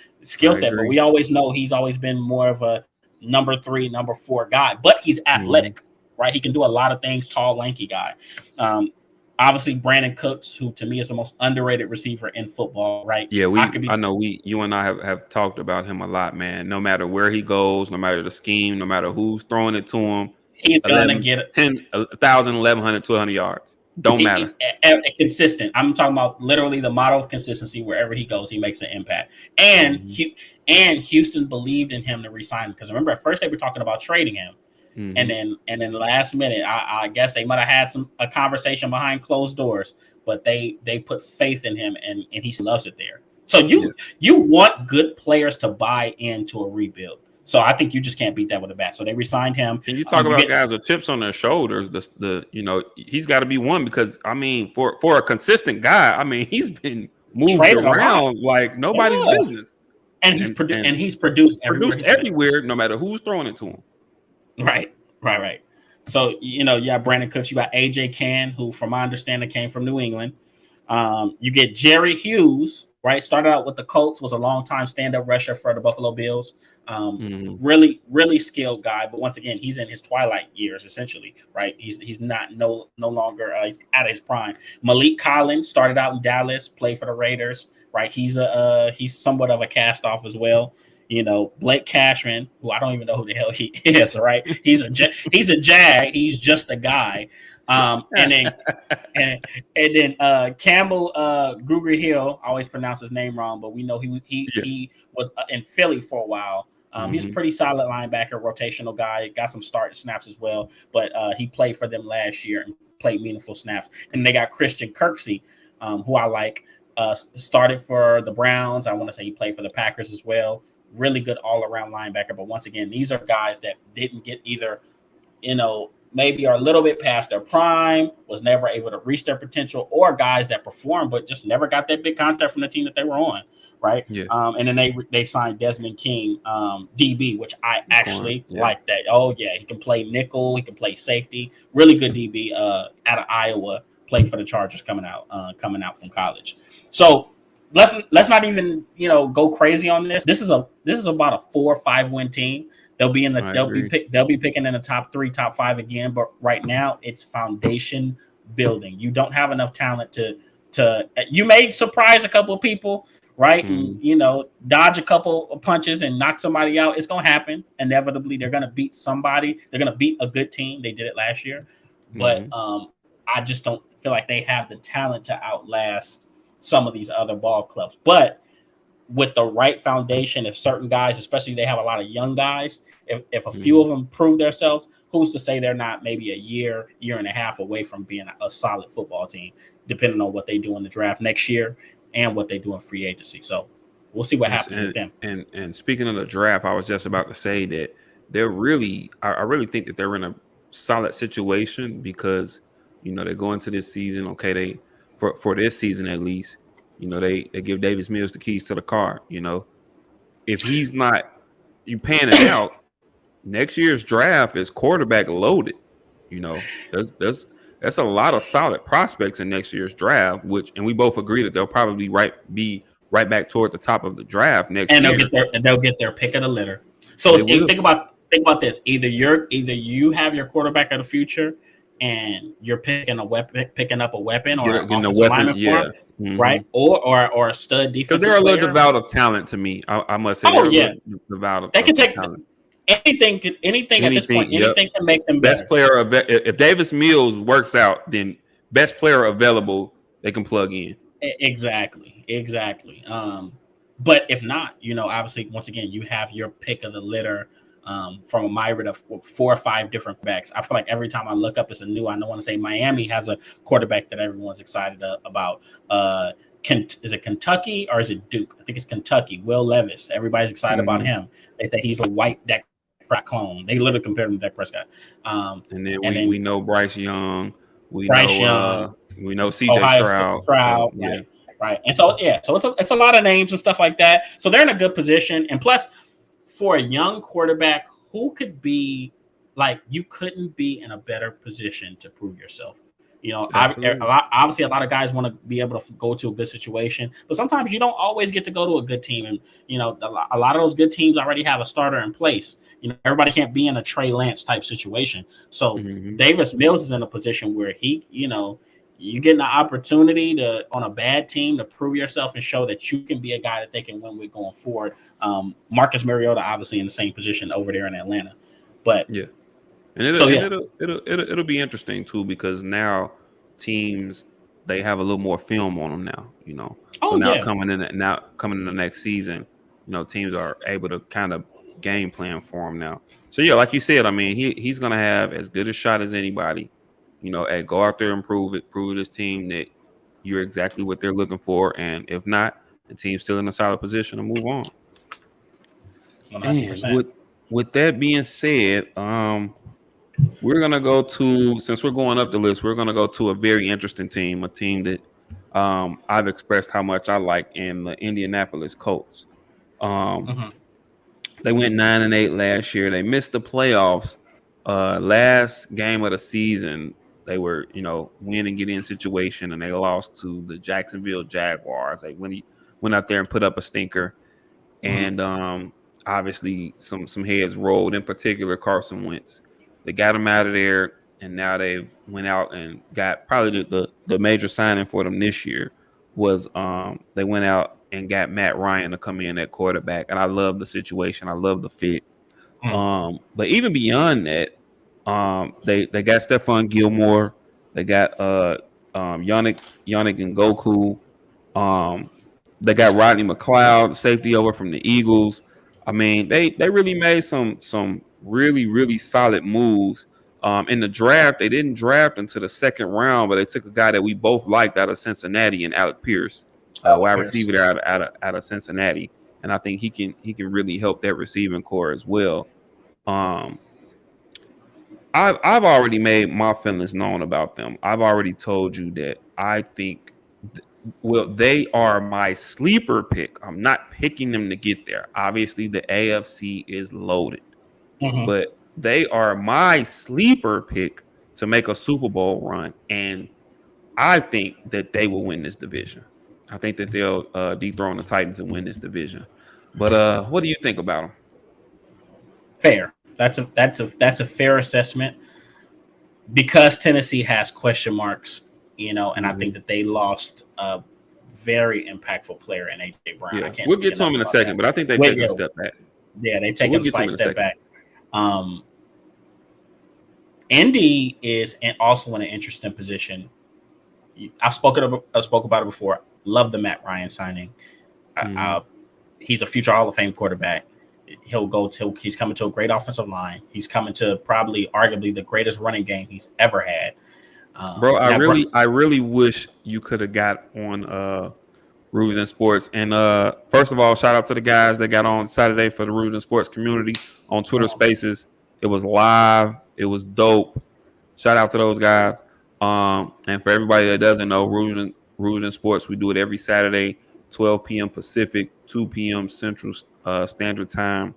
[SPEAKER 2] but we always know he's always been more of a number 3, number 4 guy. But he's athletic, right? He can do a lot of things. Tall, lanky guy. Obviously, Brandon Cooks, who to me is the most underrated receiver in football, right?
[SPEAKER 1] Yeah, you and I have talked about him a lot, man. No matter where he goes, no matter the scheme, no matter who's throwing it to him,
[SPEAKER 2] he's going to get
[SPEAKER 1] 1,000, 1,100, 200 yards. Don't matter.
[SPEAKER 2] Consistent. I'm talking about literally the model of consistency. Wherever he goes, he makes an impact. And Houston believed in him to resign, because remember at first they were talking about trading him. And then last minute, I guess they might have had a conversation behind closed doors, but they put faith in him, and he loves it there. So you want good players to buy into a rebuild. So I think you just can't beat that with a bat. So they re-signed him.
[SPEAKER 1] And you talk about guys with chips on their shoulders. He's got to be one, because I mean, for a consistent guy, I mean, he's been moved around like nobody's business.
[SPEAKER 2] And he's produced
[SPEAKER 1] everywhere, no matter who's throwing it to him.
[SPEAKER 2] Right. So, you have Brandon Cooks, you got AJ Cann, who from my understanding came from New England. You get Jerry Hughes, right? Started out with the Colts, was a long-time stand-up rusher for the Buffalo Bills. Really, really skilled guy. But once again, he's in his twilight years, essentially, right? He's not no longer he's out of his prime. Malik Collins started out in Dallas, played for the Raiders, right? He's somewhat of a cast-off as well. Blake Cashman, who I don't even know who the hell he is, right? He's a Jag. He's just a guy. And then Campbell Gruger Hill, I always pronounce his name wrong, but we know he was in Philly for a while. He's a pretty solid linebacker, rotational guy. Got some starting snaps as well, but he played for them last year and played meaningful snaps. And they got Christian Kirksey, who I like. Started for the Browns. I want to say he played for the Packers as well. Really good all-around linebacker. But once again, these are guys that didn't get either, maybe are a little bit past their prime, was never able to reach their potential, or guys that performed but just never got that big contract from the team that they were on, right?
[SPEAKER 1] Yeah.
[SPEAKER 2] And then they signed Desmond King, DB, which I actually
[SPEAKER 1] Yeah.
[SPEAKER 2] like that. Oh yeah, he can play nickel, he can play safety, really good DB out of Iowa, played for the Chargers coming out from college. So let's not even go crazy on this. This is about a 4 or 5 win team. They'll be picking in the top 3, top 5 again. But right now, it's foundation building. You don't have enough talent to you may surprise a couple of people, right? And dodge a couple of punches and knock somebody out. It's gonna happen inevitably. They're gonna beat somebody. They're gonna beat a good team. They did it last year, but I just don't feel like they have the talent to outlast some of these other ball clubs. But with the right foundation, if certain guys, especially they have a lot of young guys, if a few of them prove themselves, who's to say they're not maybe a year and a half away from being a solid football team, depending on what they do in the draft next year and what they do in free agency. So we'll see what happens with them.
[SPEAKER 1] And speaking of the draft, I was just about to say that they're really, I really think that they're in a solid situation because, they go into this season, okay, they for this season at least, they give Davis Mills the keys to the car. If he's not you panning out, next year's draft is quarterback loaded. That's a lot of solid prospects in next year's draft, and we both agree that they'll probably be right back toward the top of the draft next year.
[SPEAKER 2] And they'll get their pick of the litter. So think about this. Either you have your quarterback of the future and you're picking up a weapon or an offensive lineman for him, right? Or a stud defensive player.
[SPEAKER 1] They're a little devout of talent to me. I must say, devout of
[SPEAKER 2] they can take
[SPEAKER 1] talent.
[SPEAKER 2] Anything at this point. Anything can make them
[SPEAKER 1] best
[SPEAKER 2] better.
[SPEAKER 1] player. If Davis Mills works out, then best player available they can plug in.
[SPEAKER 2] Exactly. But if not, obviously, once again, you have your pick of the litter. From a myriad of 4 or 5 different quarterbacks. I feel like every time I look up, it's a new. I don't want to say Miami has a quarterback that everyone's excited about. Is it Kentucky or is it Duke? I think it's Kentucky. Will Levis. Everybody's excited about him. They say he's a white Dak Prescott clone. They literally compared him to Dak Prescott.
[SPEAKER 1] And then we know Bryce Young. We know CJ
[SPEAKER 2] Ohio Stroud.
[SPEAKER 1] So,
[SPEAKER 2] right. And so it's a lot of names and stuff like that. So they're in a good position. And plus, for a young quarterback, who could be like, you couldn't be in a better position to prove yourself. Obviously a lot of guys want to be able to go to a good situation, but sometimes you don't always get to go to a good team. And, a lot of those good teams already have a starter in place. Everybody can't be in a Trey Lance type situation. So Davis Mills is in a position where he, you get an opportunity on a bad team to prove yourself and show that you can be a guy that they can win with going forward. Marcus Mariota obviously in the same position over there in Atlanta, but
[SPEAKER 1] yeah, and it'll be interesting too because now teams they have a little more film on them now. Coming in the next season, teams are able to kind of game plan for him now. So yeah, like you said, I mean he's gonna have as good a shot as anybody. Go out there and prove to this team that you're exactly what they're looking for. And if not, the team's still in a solid position to move on. 100%. With that being said, we're going to go to, since we're going up the list, we're going to go to a very interesting team, a team that I've expressed how much I like in the Indianapolis Colts. They went 9-8 last year. They missed the playoffs. Last game of the season, they were, win and get in situation, and they lost to the Jacksonville Jaguars. They went out there and put up a stinker, and obviously some heads rolled. In particular, Carson Wentz. They got him out of there, and now they've went out and got probably the major signing for them this year was they went out and got Matt Ryan to come in at quarterback, and I love the situation. I love the fit. But even beyond that. They got Stephon Gilmore. They got Yannick Ngakoue. They got Rodney McLeod, safety over from the Eagles. I mean, they really made some really, really solid moves. In the draft, they didn't draft into the second round, but they took a guy that we both liked out of Cincinnati and Alec Pierce, wide receiver out of Cincinnati. And I think he can really help that receiving core as well. I've already made my feelings known about them. I've already told you that I think, well, they are my sleeper pick. I'm not picking them to get there. Obviously, the AFC is loaded,
[SPEAKER 2] Mm-hmm.
[SPEAKER 1] but they are my sleeper pick to make a Super Bowl run, and I think that they will win this division. I think that they'll dethrone the Titans and win this division. But what do you think about them?
[SPEAKER 2] Fair. That's a fair assessment because Tennessee has question marks, and I
[SPEAKER 1] Mm-hmm.
[SPEAKER 2] think that they lost a very impactful player in AJ Brown. I
[SPEAKER 1] Yeah,
[SPEAKER 2] can't
[SPEAKER 1] we'll
[SPEAKER 2] speak
[SPEAKER 1] get to
[SPEAKER 2] enough
[SPEAKER 1] them in a
[SPEAKER 2] about that.
[SPEAKER 1] second, but I think they're
[SPEAKER 2] Wait,
[SPEAKER 1] taking a
[SPEAKER 2] yeah,
[SPEAKER 1] step back.
[SPEAKER 2] yeah, they
[SPEAKER 1] So
[SPEAKER 2] taking
[SPEAKER 1] we'll
[SPEAKER 2] a
[SPEAKER 1] get to them
[SPEAKER 2] slight
[SPEAKER 1] in a
[SPEAKER 2] step
[SPEAKER 1] second.
[SPEAKER 2] back. Um, Indy is also in an interesting position. I spoke about it before. Love the Matt Ryan signing.
[SPEAKER 1] Mm-hmm.
[SPEAKER 2] Uh, he's a future Hall of Fame quarterback. He's coming to a great offensive line. He's coming to probably arguably the greatest running game he's ever had.
[SPEAKER 1] Bro,
[SPEAKER 2] Now,
[SPEAKER 1] I really wish you could have got on Rooted in Sports. And first of all, shout out to the guys that got on Saturday for the Rooted in Sports community on Twitter Spaces. It was live. It was dope. Shout out to those guys. And for everybody that doesn't know, Rooted in Sports, we do it every Saturday, 12 p.m. Pacific, 2 p.m. Central Standard Time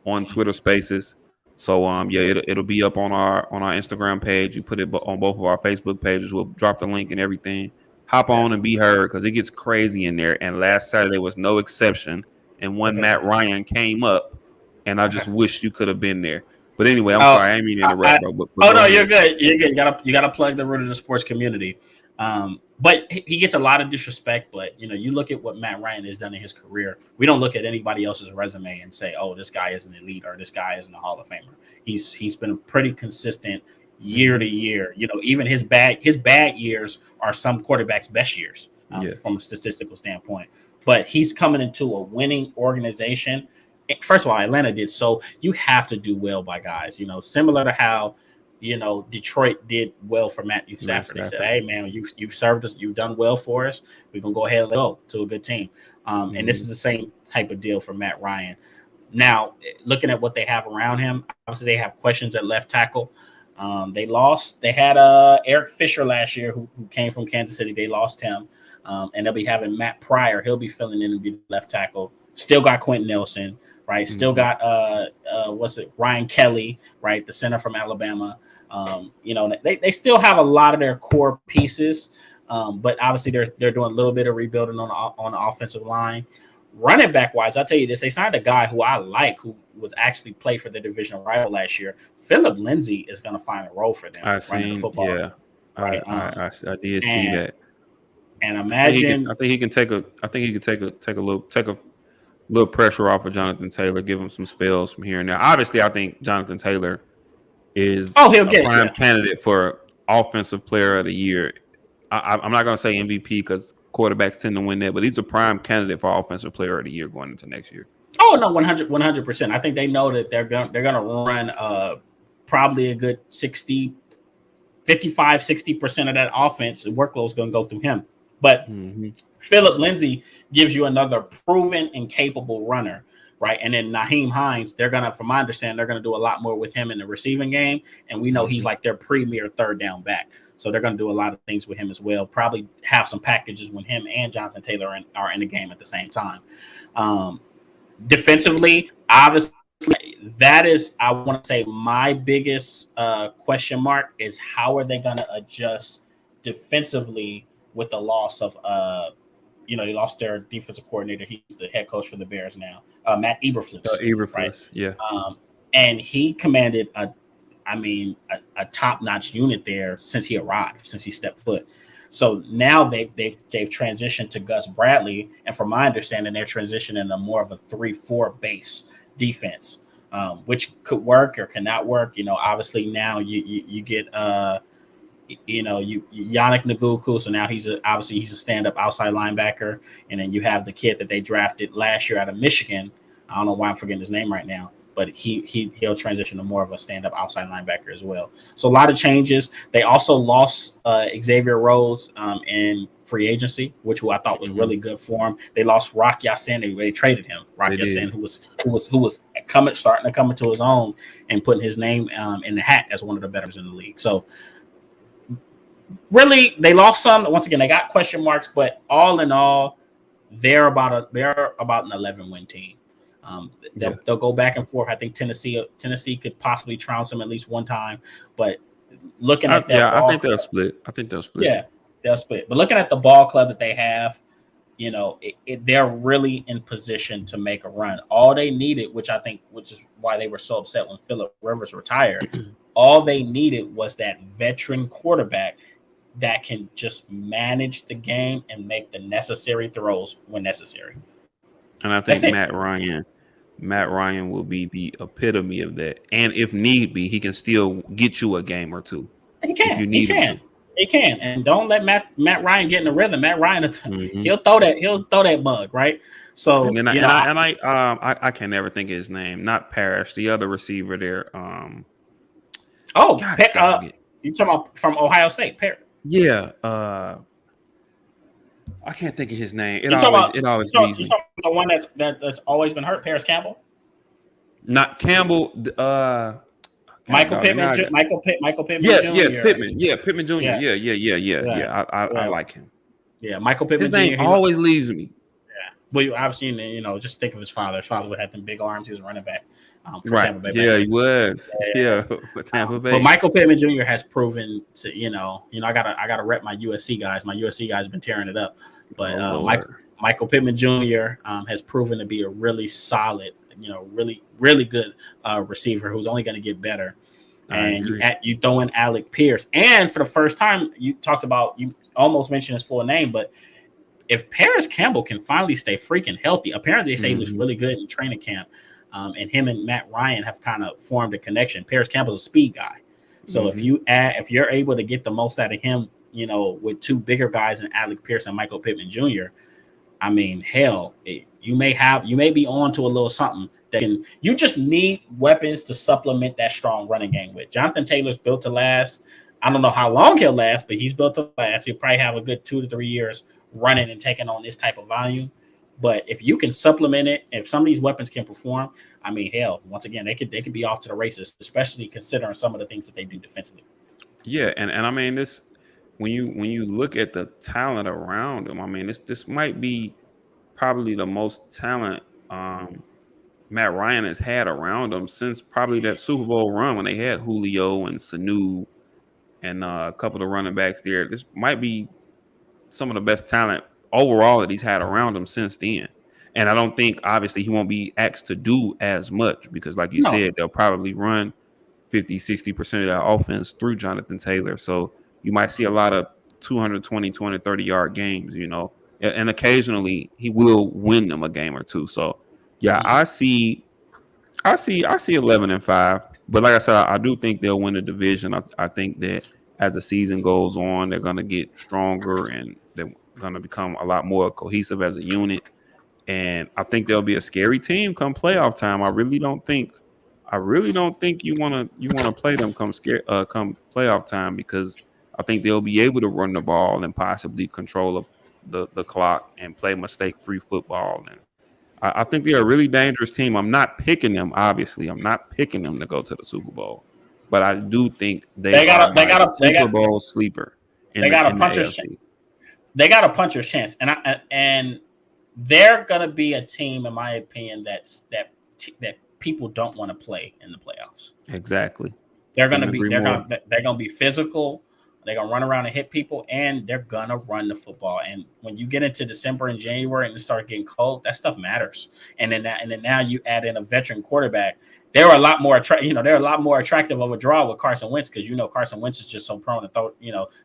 [SPEAKER 1] on Twitter Spaces. So yeah, it'll be up on our Instagram page. You put it on both of our Facebook pages. We'll drop the link and everything. Hop on and be heard because it gets crazy in there. And last Saturday was no exception. And one Matt Ryan came up, and I just wish you could have been there. But anyway, I'm
[SPEAKER 2] oh,
[SPEAKER 1] sorry, I didn't mean to interrupt, bro. But
[SPEAKER 2] oh
[SPEAKER 1] go
[SPEAKER 2] no,
[SPEAKER 1] ahead.
[SPEAKER 2] you're good. You're good. You gotta plug the root of the sports community. But he gets a lot of disrespect. But you look at what Matt Ryan has done in his career. We don't look at anybody else's resume and say, "Oh, this guy is an elite" or "This guy isn't a Hall of Famer." He's been pretty consistent year to year. Even his bad years are some quarterbacks' best years
[SPEAKER 1] Yeah.
[SPEAKER 2] from a statistical standpoint. But he's coming into a winning organization. First of all, Atlanta did so. You have to do well by guys. Similar to how Detroit did well for Matthew Stafford. They said, "Hey, man, you've served us. You've done well for us. We're gonna go ahead and go to a good team." And this is the same type of deal for Matt Ryan. Now, looking at what they have around him, obviously they have questions at left tackle. They had Eric Fisher last year who came from Kansas City. They lost him, and they'll be having Matt Pryor. He'll be filling in and be left tackle. Still got Quentin Nelson, right? Still got Ryan Kelly, right? The center from Alabama. They still have a lot of their core pieces, but obviously they're doing a little bit of rebuilding on the offensive line. Running back wise, I'll tell you this: they signed a guy who I like, who was actually played for the division rival last year. Philip Lindsay is going to find a role for them running the football.
[SPEAKER 1] Yeah,
[SPEAKER 2] right?
[SPEAKER 1] I did see that.
[SPEAKER 2] And imagine,
[SPEAKER 1] I think he can take a little pressure off of Jonathan Taylor, give him some spells from here and there. Obviously, I think Jonathan Taylor is
[SPEAKER 2] he'll get
[SPEAKER 1] a prime candidate for Offensive Player of the Year. I'm not going to say MVP because quarterbacks tend to win that, but he's a prime candidate for Offensive Player of the Year going into next year.
[SPEAKER 2] Oh no, 100%. I think they know that they're gonna run probably a good 55-60% of that offense workload is going to go through him. But Philip Lindsay gives you another proven and capable runner, right? And then Nyheim Hines, from my understanding, they're gonna do a lot more with him in the receiving game, and we know he's like their premier third down back. So they're gonna do a lot of things with him as well. Probably have some packages when him and Jonathan Taylor are in the game at the same time. Defensively, obviously, that is, I want to say, my biggest question mark is how are they going to adjust defensively with the loss of, they lost their defensive coordinator. He's the head coach for the Bears now, Matt Eberflus.
[SPEAKER 1] Eberflus, right? Yeah.
[SPEAKER 2] And he commanded a top-notch unit there since he stepped foot. So now they've transitioned to Gus Bradley, and from my understanding, they're transitioning to more of a 3-4 base defense, which could work or cannot work. Obviously now you get Yannick Ngakoue, so now he's a stand-up outside linebacker, and then you have the kid that they drafted last year out of Michigan. I don't know why I'm forgetting his name right now, but he'll transition to more of a stand-up outside linebacker as well. So a lot of changes. They also lost Xavier Rhodes in free agency, which I thought was really good for him. They lost Rock Ya-Sin. They traded him. Rock Ya-Sin, who was starting to come into his own and putting his name in the hat as one of the betters in the league. So really, they lost some. Once again, they got question marks, but all in all, they're about an 11-win team. They'll go back and forth. I think Tennessee could possibly trounce them at least one time, but looking at that,
[SPEAKER 1] I think they'll split.
[SPEAKER 2] Yeah, they'll split. But looking at the ball club that they have, they're really in position to make a run. All they needed, which is why they were so upset when Phillip Rivers retired, all they needed was that veteran quarterback that can just manage the game and make the necessary throws when necessary.
[SPEAKER 1] And I think Matt Ryan will be the epitome of that. And if need be, he can still get you a game or two.
[SPEAKER 2] He can. He can. And don't let Matt Ryan get in the rhythm. Matt Ryan, he'll throw that mug, right? So
[SPEAKER 1] and then I can never think of his name. Not Parrish, the other receiver there.
[SPEAKER 2] You talking about from Ohio State, Parrish?
[SPEAKER 1] Yeah. I can't think of his name. It always leaves me.
[SPEAKER 2] You talking about the one that's always been hurt, Paris Campbell?
[SPEAKER 1] Not Campbell.
[SPEAKER 2] Michael Pittman Jr.
[SPEAKER 1] Yes, Pittman. Yeah, Pittman Jr. Yeah. I like him.
[SPEAKER 2] Yeah, Michael Pittman
[SPEAKER 1] His name always leaves me.
[SPEAKER 2] Yeah. Well, I've seen, just think of his father. His father had them big arms. He was running back for
[SPEAKER 1] right.
[SPEAKER 2] Tampa Bay.
[SPEAKER 1] Yeah, he was. Yeah, Tampa Bay.
[SPEAKER 2] But Michael Pittman Jr. has proven to, I gotta rep my USC guys. My USC guys have been tearing it up. But Michael Pittman Jr. Has proven to be a really solid, really, really good receiver who's only going to get better. And you throw in Alec Pierce. And for the first time, you almost mentioned his full name, but if Paris Campbell can finally stay freaking healthy, apparently they say he looks really good in training camp. And him and Matt Ryan have kind of formed a connection. Paris Campbell's a speed guy. So if you're able to get the most out of him, with two bigger guys in Alec Pierce and Michael Pittman Jr., I mean, hell, you may be on to a little something that you just need weapons to supplement that strong running game with. Jonathan Taylor's built to last. I don't know how long he'll last, but he's built to last. He'll probably have a good 2 to 3 years running and taking on this type of volume. But if you can supplement it, if some of these weapons can perform, I mean, hell, once again, they could be off to the races, especially considering some of the things that they do defensively.
[SPEAKER 1] Yeah, and I mean this. When you look at the talent around him, I mean, this might be probably the most talent Matt Ryan has had around him since probably that Super Bowl run when they had Julio and Sanu and a couple of running backs there. This might be some of the best talent overall that he's had around him since then. And I don't think, obviously, he won't be asked to do as much because, like you said, they'll probably run 50, 60% of that offense through Jonathan Taylor. So you might see a lot of 220, 30-yard games, and occasionally he will win them a game or two. So, yeah, I see 11-5. But like I said, I do think they'll win the division. I think that as the season goes on, they're going to get stronger and they're going to become a lot more cohesive as a unit. And I think they'll be a scary team come playoff time. I really don't think you want to play them come playoff time because I think they'll be able to run the ball and possibly control the clock and play mistake-free football. And I think they're a really dangerous team. I'm not picking them, obviously. I'm not picking them to go to the Super Bowl. But I do think they got a Super Bowl sleeper.
[SPEAKER 2] They got a puncher's chance. And they're going to be a team, in my opinion, that people don't want to play in the playoffs.
[SPEAKER 1] Exactly.
[SPEAKER 2] They're going to be physical. They're going to run around and hit people, and they're going to run the football. And when you get into December and January and it starts getting cold, that stuff matters. And then now you add in a veteran quarterback. They're a lot more attractive of a draw with Carson Wentz because Carson Wentz is just so prone to throw,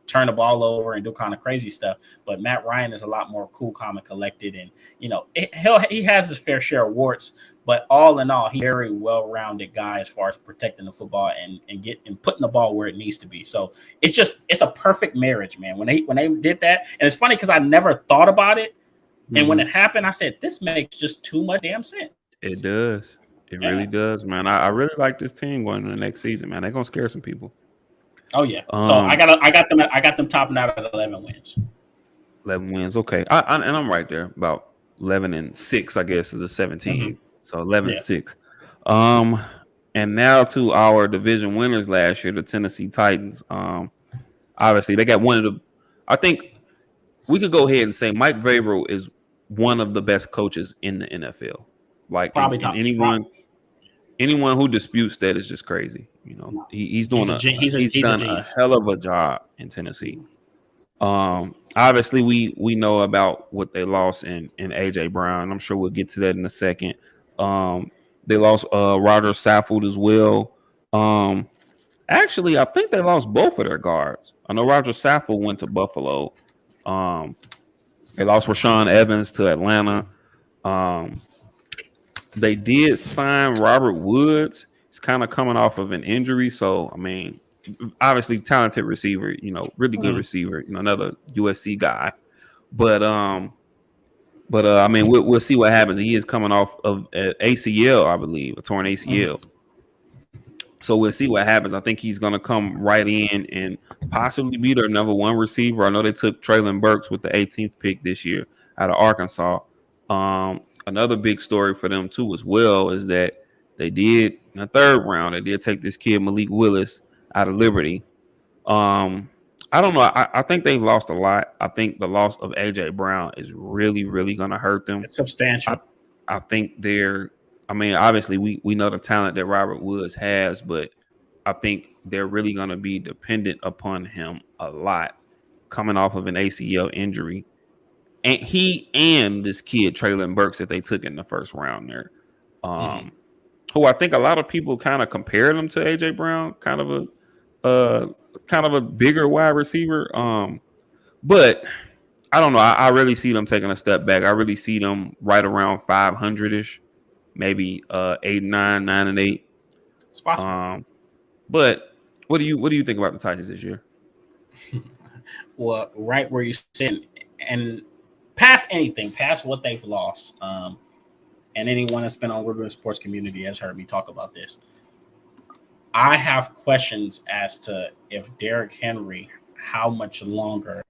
[SPEAKER 2] turn the ball over and do kind of crazy stuff. But Matt Ryan is a lot more cool, calm, and collected, and he has his fair share of warts. But all in all, he's a very well-rounded guy as far as protecting the football and putting the ball where it needs to be. So it's a perfect marriage, man. When they did that, and it's funny because I never thought about it, and when it happened, I said this makes just too much damn sense.
[SPEAKER 1] It does. It really does, man. I really like this team going into the next season, man. They're gonna scare some people.
[SPEAKER 2] Oh yeah. So I got them topping out at 11 wins.
[SPEAKER 1] 11 wins, okay. And I'm right there, about 11-6, I guess, is the 17. So 11-6. Um, and now to our division winners last year, the Tennessee Titans. Obviously they got one of the. I think we could go ahead and say Mike Vrabel is one of the best coaches in the NFL. Like,
[SPEAKER 2] Probably
[SPEAKER 1] and
[SPEAKER 2] top.
[SPEAKER 1] anyone who disputes that is just crazy. You know,
[SPEAKER 2] No.
[SPEAKER 1] he's doing he's
[SPEAKER 2] He's a
[SPEAKER 1] done a
[SPEAKER 2] genius.
[SPEAKER 1] hell of a job in Tennessee. Obviously we know about what they lost in AJ Brown. I'm sure we'll get to that in a second. They lost Roger Saffold as well. Actually, I think they lost both of their guards. I know Roger Saffold went to Buffalo. Um, they lost Rashawn Evans to Atlanta. Um, they did sign Robert Woods. He's kind of coming off of an injury, so I mean, obviously talented receiver. You know, really good receiver. You know, another USC guy. But I mean, we'll see what happens. He is coming off of an ACL, I believe, a torn ACL. So we'll see what happens. I think he's going to come right in and possibly be their number one receiver. I know they took Traylon Burks with the 18th pick this year out of Arkansas. Another big story for them too as well is that they did in the third round, they did take this kid Malik Willis out of Liberty. I don't know. I think they've lost a lot. I think the loss of AJ Brown is really, really going to hurt them.
[SPEAKER 2] It's substantial.
[SPEAKER 1] I think I mean, obviously, we know the talent that Robert Woods has, but I think they're really going to be dependent upon him a lot coming off of an ACL injury. And he and this kid, Traylon Burks, that they took in the first round there, who I think a lot of people kind of compared him to AJ Brown, kind of a bigger wide receiver. But I don't know. I really see them taking a step back. I really see them right around 500-ish, maybe 8, 9, 9 and 8.
[SPEAKER 2] It's possible.
[SPEAKER 1] But what do you think about the Titans this year?
[SPEAKER 2] Well, right where you sit, and past anything, past what they've lost, and anyone that's been on the sports community has heard me talk about this. I have questions as to if Derrick Henry, how much longer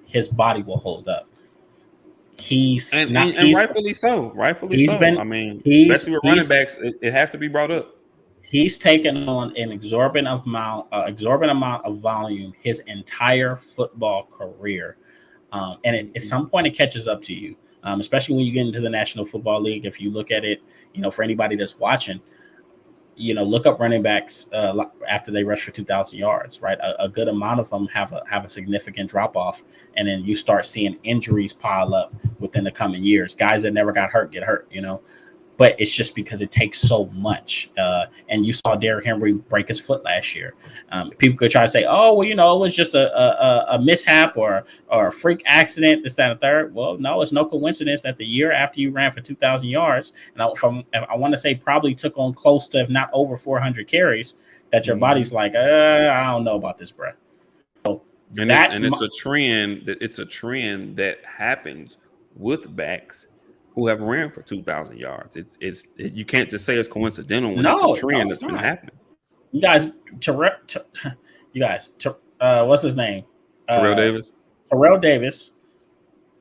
[SPEAKER 2] his body will hold up. He's
[SPEAKER 1] rightfully so. Rightfully so. I mean, especially with running backs, it has to be brought up.
[SPEAKER 2] He's taken on an exorbitant amount of volume his entire football career, and at some point it catches up to you, especially when you get into the National Football League. If you look at it, for anybody that's watching, look up running backs after they rush for 2,000 yards, right? A good amount of them have a significant drop off, and then you start seeing injuries pile up within the coming years. Guys that never got hurt get hurt, but it's just because it takes so much. And you saw Derrick Henry break his foot last year. People could try to say, "Oh, well, it was just a mishap or a freak accident, this, that, and third." Well, no, it's no coincidence that the year after you ran for 2,000 yards, and I want to say probably took on close to, if not over 400 carries, that your body's like, I don't know about this, bro. So
[SPEAKER 1] it's a trend. It's a trend that happens with backs who have ran for 2,000 yards. You can't just say it's coincidental when it's a trend that's been happening.
[SPEAKER 2] You guys, what's his name?
[SPEAKER 1] Terrell Davis.
[SPEAKER 2] Terrell Davis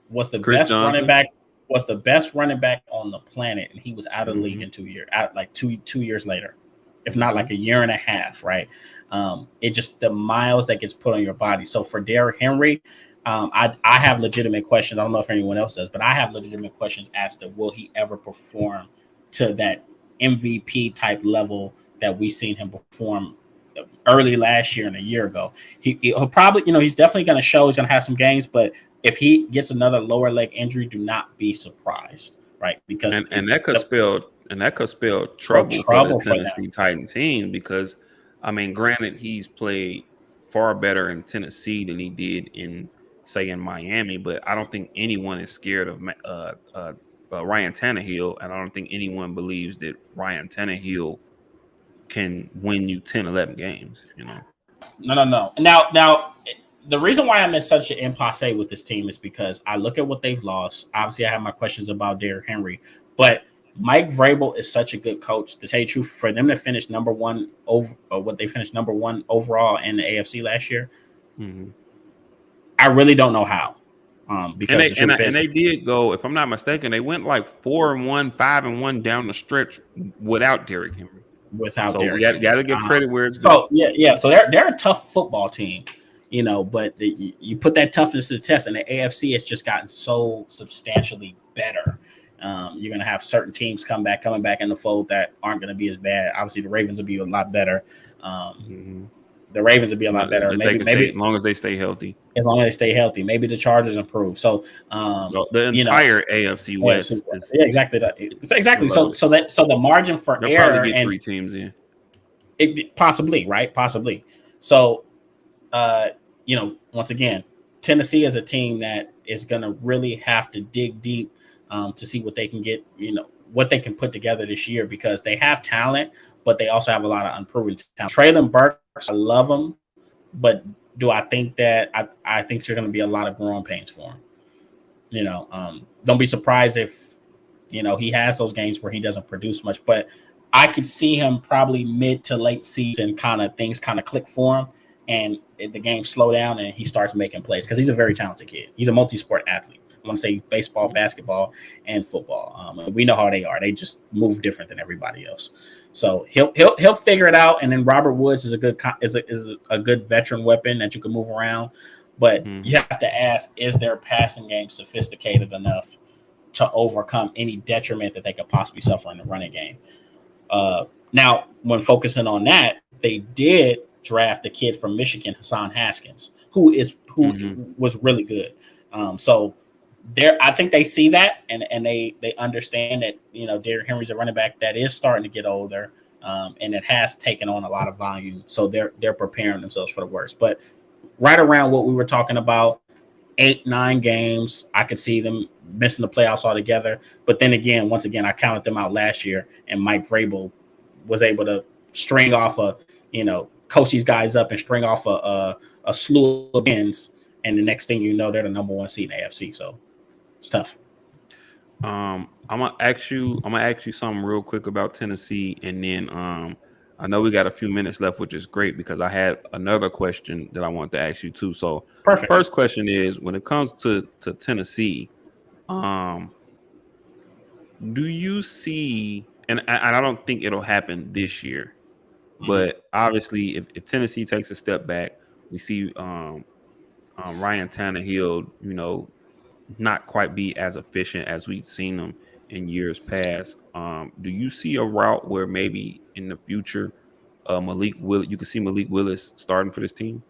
[SPEAKER 2] was the best running back. Was the best running back on the planet, and he was out of the league in 2 years. Out like two years later, if not like a year and a half. Right? It just the miles that gets put on your body. So for Derrick Henry. I have legitimate questions. I don't know if anyone else does, but I have legitimate questions as to will he ever perform to that MVP type level that we seen him perform early last year and a year ago. He'll probably, he's definitely going to show. He's going to have some games, but if he gets another lower leg injury, do not be surprised, right? Because
[SPEAKER 1] that could spell trouble for the Tennessee Titans team. Because I mean, granted, he's played far better in Tennessee than he did in Miami, but I don't think anyone is scared of Ryan Tannehill, and I don't think anyone believes that Ryan Tannehill can win you 10, 11 games.
[SPEAKER 2] No. Now, the reason why I'm in such an impasse with this team is because I look at what they've lost. Obviously, I have my questions about Derrick Henry, but Mike Vrabel is such a good coach. To tell you the truth, for them to finish number one number one overall in the AFC last year. I really don't know how. Because the truth is,
[SPEAKER 1] they did go, if I'm not mistaken, they went like 4-1, 5-1 down the stretch without Derrick Henry.
[SPEAKER 2] without
[SPEAKER 1] So we
[SPEAKER 2] Derrick
[SPEAKER 1] got
[SPEAKER 2] Henry.
[SPEAKER 1] to give credit where it's due.
[SPEAKER 2] So yeah. So they're a tough football team, but you put that toughness to the test, and the AFC has just gotten so substantially better. You're going to have certain teams coming back in the fold that aren't going to be as bad. Obviously, the Ravens will be a lot better. The Ravens will be a lot better. Maybe
[SPEAKER 1] as long as they stay healthy.
[SPEAKER 2] As long as they stay healthy, maybe the Chargers improve. So
[SPEAKER 1] the entire AFC West is
[SPEAKER 2] exactly that. Exactly. So the margin for
[SPEAKER 1] they'll
[SPEAKER 2] error
[SPEAKER 1] probably get
[SPEAKER 2] and
[SPEAKER 1] 3 teams in.
[SPEAKER 2] It possibly, right? Possibly. So once again, Tennessee is a team that is going to really have to dig deep to see what they can get, what they can put together this year, because they have talent, but they also have a lot of unproven talent. Traylon Burks, I love him, but do I think that I think there's going to be a lot of growing pains for him? Don't be surprised if he has those games where he doesn't produce much, but I could see him probably mid to late season things click for him, and the game slow down and he starts making plays, because he's a very talented kid. He's a multi-sport athlete. I want to say baseball, basketball, and football. We know how they are. They just move different than everybody else. So he'll figure it out. And then Robert Woods is a good veteran weapon that you can move around. But you have to ask, is their passing game sophisticated enough to overcome any detriment that they could possibly suffer in the running game? Now, when focusing on that, they did draft the kid from Michigan, Hassan Haskins, who was really good. So I think they see that, and they understand that Derrick Henry's a running back that is starting to get older, and it has taken on a lot of volume. So they're preparing themselves for the worst. But right around what we were talking about, 8-9 games, I could see them missing the playoffs altogether. But then again, once again, I counted them out last year, and Mike Vrabel was able to string off coach these guys up and string off a slew of wins, and the next thing you know, they're the number 1 seed in the AFC. So it's tough.
[SPEAKER 1] I'm gonna ask you something real quick about Tennessee, and then I know we got a few minutes left, which is great because I had another question that I wanted to ask you too. So
[SPEAKER 2] perfect.
[SPEAKER 1] First question is, when it comes to Tennessee, do you see, and I don't think it'll happen this year, but obviously if Tennessee takes a step back, we see Ryan Tannehill, not quite be as efficient as we've seen him in years past. Do you see a route where maybe in the future, you can see Malik Willis starting for this team?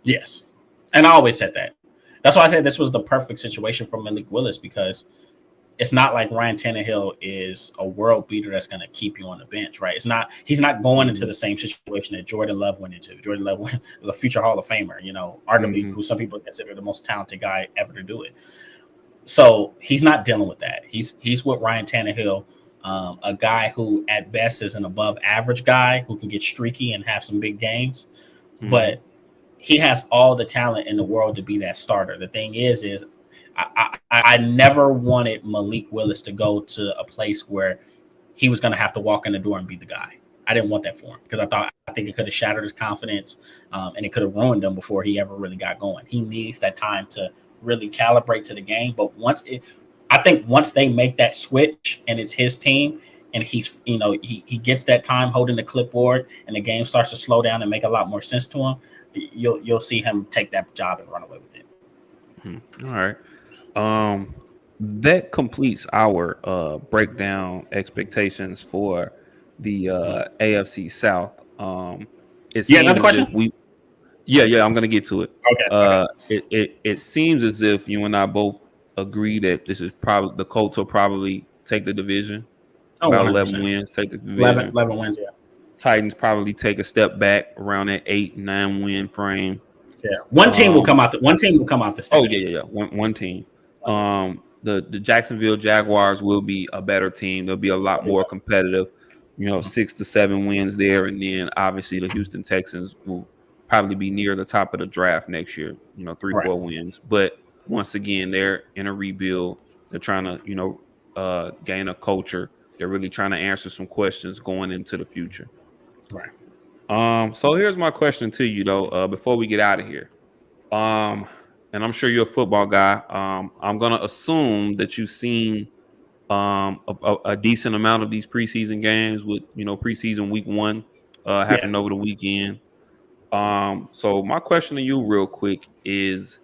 [SPEAKER 2] Yes, and I always said that. That's why I said this was the perfect situation for Malik Willis, because it's not like Ryan Tannehill is a world beater that's going to keep you on the bench, right? He's not going into the same situation that Jordan Love went into. Jordan Love was a future Hall of Famer, arguably who some people consider the most talented guy ever to do it. So he's not dealing with that. He's with Ryan Tannehill, a guy who at best is an above average guy who can get streaky and have some big games, but he has all the talent in the world to be that starter. The thing is I never wanted Malik Willis to go to a place where he was going to have to walk in the door and be the guy. I didn't want that for him, because I think it could have shattered his confidence, and it could have ruined him before he ever really got going. He needs that time to really calibrate to the game. But I think once they make that switch and it's his team, and he gets that time holding the clipboard, and the game starts to slow down and make a lot more sense to him, you'll see him take that job and run away with it.
[SPEAKER 1] All right. That completes our breakdown expectations for the AFC South.
[SPEAKER 2] Another question?
[SPEAKER 1] I'm gonna get to it.
[SPEAKER 2] Okay.
[SPEAKER 1] It seems as if you and I both agree that this is probably the Colts will probably take the division. About 11 wins, take the division.
[SPEAKER 2] 11 wins, yeah.
[SPEAKER 1] Titans probably take a step back around that 8-9 win frame.
[SPEAKER 2] Yeah, one team will come out. One team will come out the
[SPEAKER 1] standard. One team. The Jacksonville Jaguars will be a better team. They'll be a lot more competitive. 6 to 7 wins there, and then obviously the Houston Texans will probably be near the top of the draft next year. 3-4 wins. But once again, they're in a rebuild. They're trying to gain a culture. They're really trying to answer some questions going into the future.
[SPEAKER 2] Right.
[SPEAKER 1] So here's my question to you though. Before we get out of here, and I'm sure you're a football guy. I'm gonna assume that you've seen a decent amount of these preseason games with preseason week one
[SPEAKER 2] Yeah.
[SPEAKER 1] happened over the weekend. So my question to you, real quick, is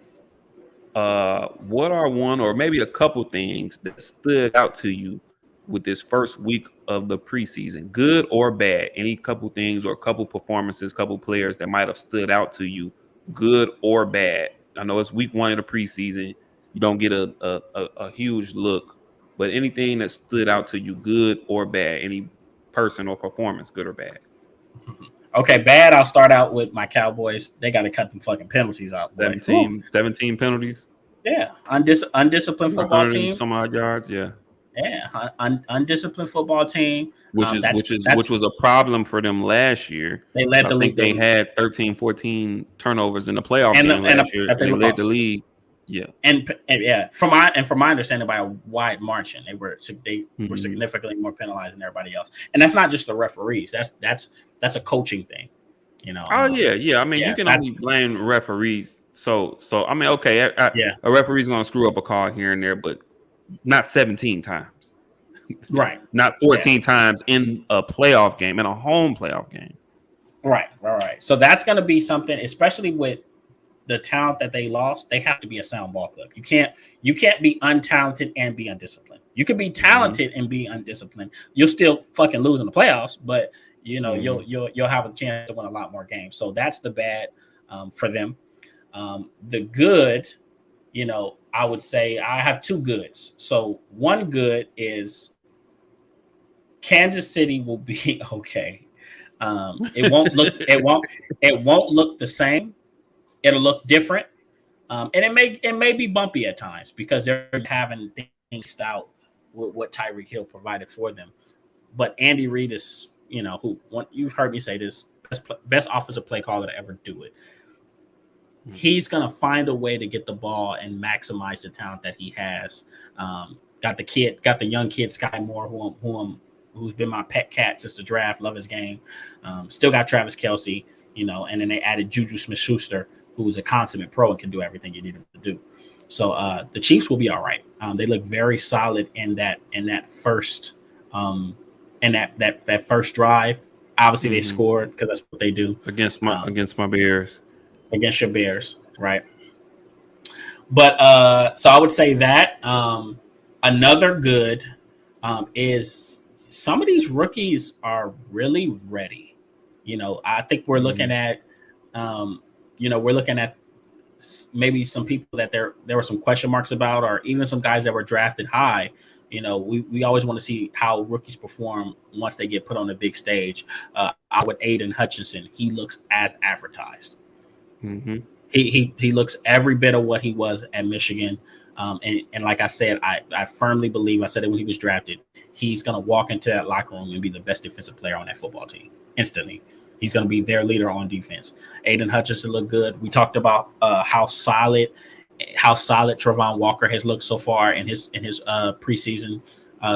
[SPEAKER 1] what are one or maybe a couple things that stood out to you with this first week of the preseason, good or bad? Any couple things or couple performances, couple players that might have stood out to you, good or bad? I know it's week one of the preseason. You don't get a huge look, but anything that stood out to you, good or bad, any person or performance, good or bad?
[SPEAKER 2] Okay, bad. I'll start out with my Cowboys. They got to cut them fucking penalties out, boy. Whew.
[SPEAKER 1] 17 penalties,
[SPEAKER 2] Yeah, undisciplined football
[SPEAKER 1] 100 and
[SPEAKER 2] team.
[SPEAKER 1] some odd yards. Yeah.
[SPEAKER 2] Yeah, undisciplined football team.
[SPEAKER 1] which is
[SPEAKER 2] That's
[SPEAKER 1] which is
[SPEAKER 2] that's
[SPEAKER 1] which was a problem for them last year.
[SPEAKER 2] they led
[SPEAKER 1] I
[SPEAKER 2] the
[SPEAKER 1] think
[SPEAKER 2] league
[SPEAKER 1] they
[SPEAKER 2] in,
[SPEAKER 1] had 13, 14 turnovers in the playoff game
[SPEAKER 2] and
[SPEAKER 1] last year,
[SPEAKER 2] that they
[SPEAKER 1] and they led the
[SPEAKER 2] lost.
[SPEAKER 1] league. Yeah.
[SPEAKER 2] And yeah, from my understanding, by a wide margin, they were
[SPEAKER 1] Hmm.
[SPEAKER 2] significantly more penalized than everybody else. And that's not just the referees. That's a coaching thing. You know,
[SPEAKER 1] Oh yeah, yeah. I mean, you
[SPEAKER 2] yeah,
[SPEAKER 1] can
[SPEAKER 2] that's
[SPEAKER 1] only blame referees. So I mean, okay,
[SPEAKER 2] yeah,
[SPEAKER 1] a referee's going to screw up a call here and there, but not 17 times,
[SPEAKER 2] right,
[SPEAKER 1] not
[SPEAKER 2] yeah,
[SPEAKER 1] 14 times in a playoff game, in a home playoff game.
[SPEAKER 2] right. So that's going to be something, especially with the talent that they lost. They have to be a sound ball club. You can't be untalented and be undisciplined. You can be
[SPEAKER 1] Hmm.
[SPEAKER 2] talented and be undisciplined. You'll still fucking lose in the playoffs, but
[SPEAKER 1] Hmm.
[SPEAKER 2] you'll have a chance to win a lot more games. So that's the bad for them. The good, I would say I have two goods. So one good is Kansas City will be okay. It won't look the same. It'll look different. And it may be bumpy at times because they're having things out with what Tyreek Hill provided for them. But Andy Reid is, you've heard me say this, best offensive play caller to ever do it. He's gonna find a way to get the ball and maximize the talent that he has. Got the young kid Sky Moore, who's been my pet cat since the draft. Love his game. Still got Travis Kelsey, and then they added Juju Smith-Schuster, who's a consummate pro and can do everything you need him to do. So the Chiefs will be all right. They look very solid in that first that first drive. Obviously, they
[SPEAKER 1] Hmm.
[SPEAKER 2] scored because that's what they do um,
[SPEAKER 1] Against my Bears.
[SPEAKER 2] against your Bears, right? But so I would say that another good is some of these rookies are really ready. I think we're looking
[SPEAKER 1] Hmm.
[SPEAKER 2] at we're looking at maybe some people that there were some question marks about, or even some guys that were drafted high. We always want to see how rookies perform once they get put on the big stage. I would Aiden Hutchinson. He looks as advertised.
[SPEAKER 1] Hmm.
[SPEAKER 2] He looks every bit of what he was at Michigan. And like I said, I firmly believe, I said it when he was drafted, he's going to walk into that locker room and be the best defensive player on that football team instantly. He's going to be their leader on defense. Aiden Hutchinson looked good. We talked about how solid Trevon Walker has looked so far in his preseason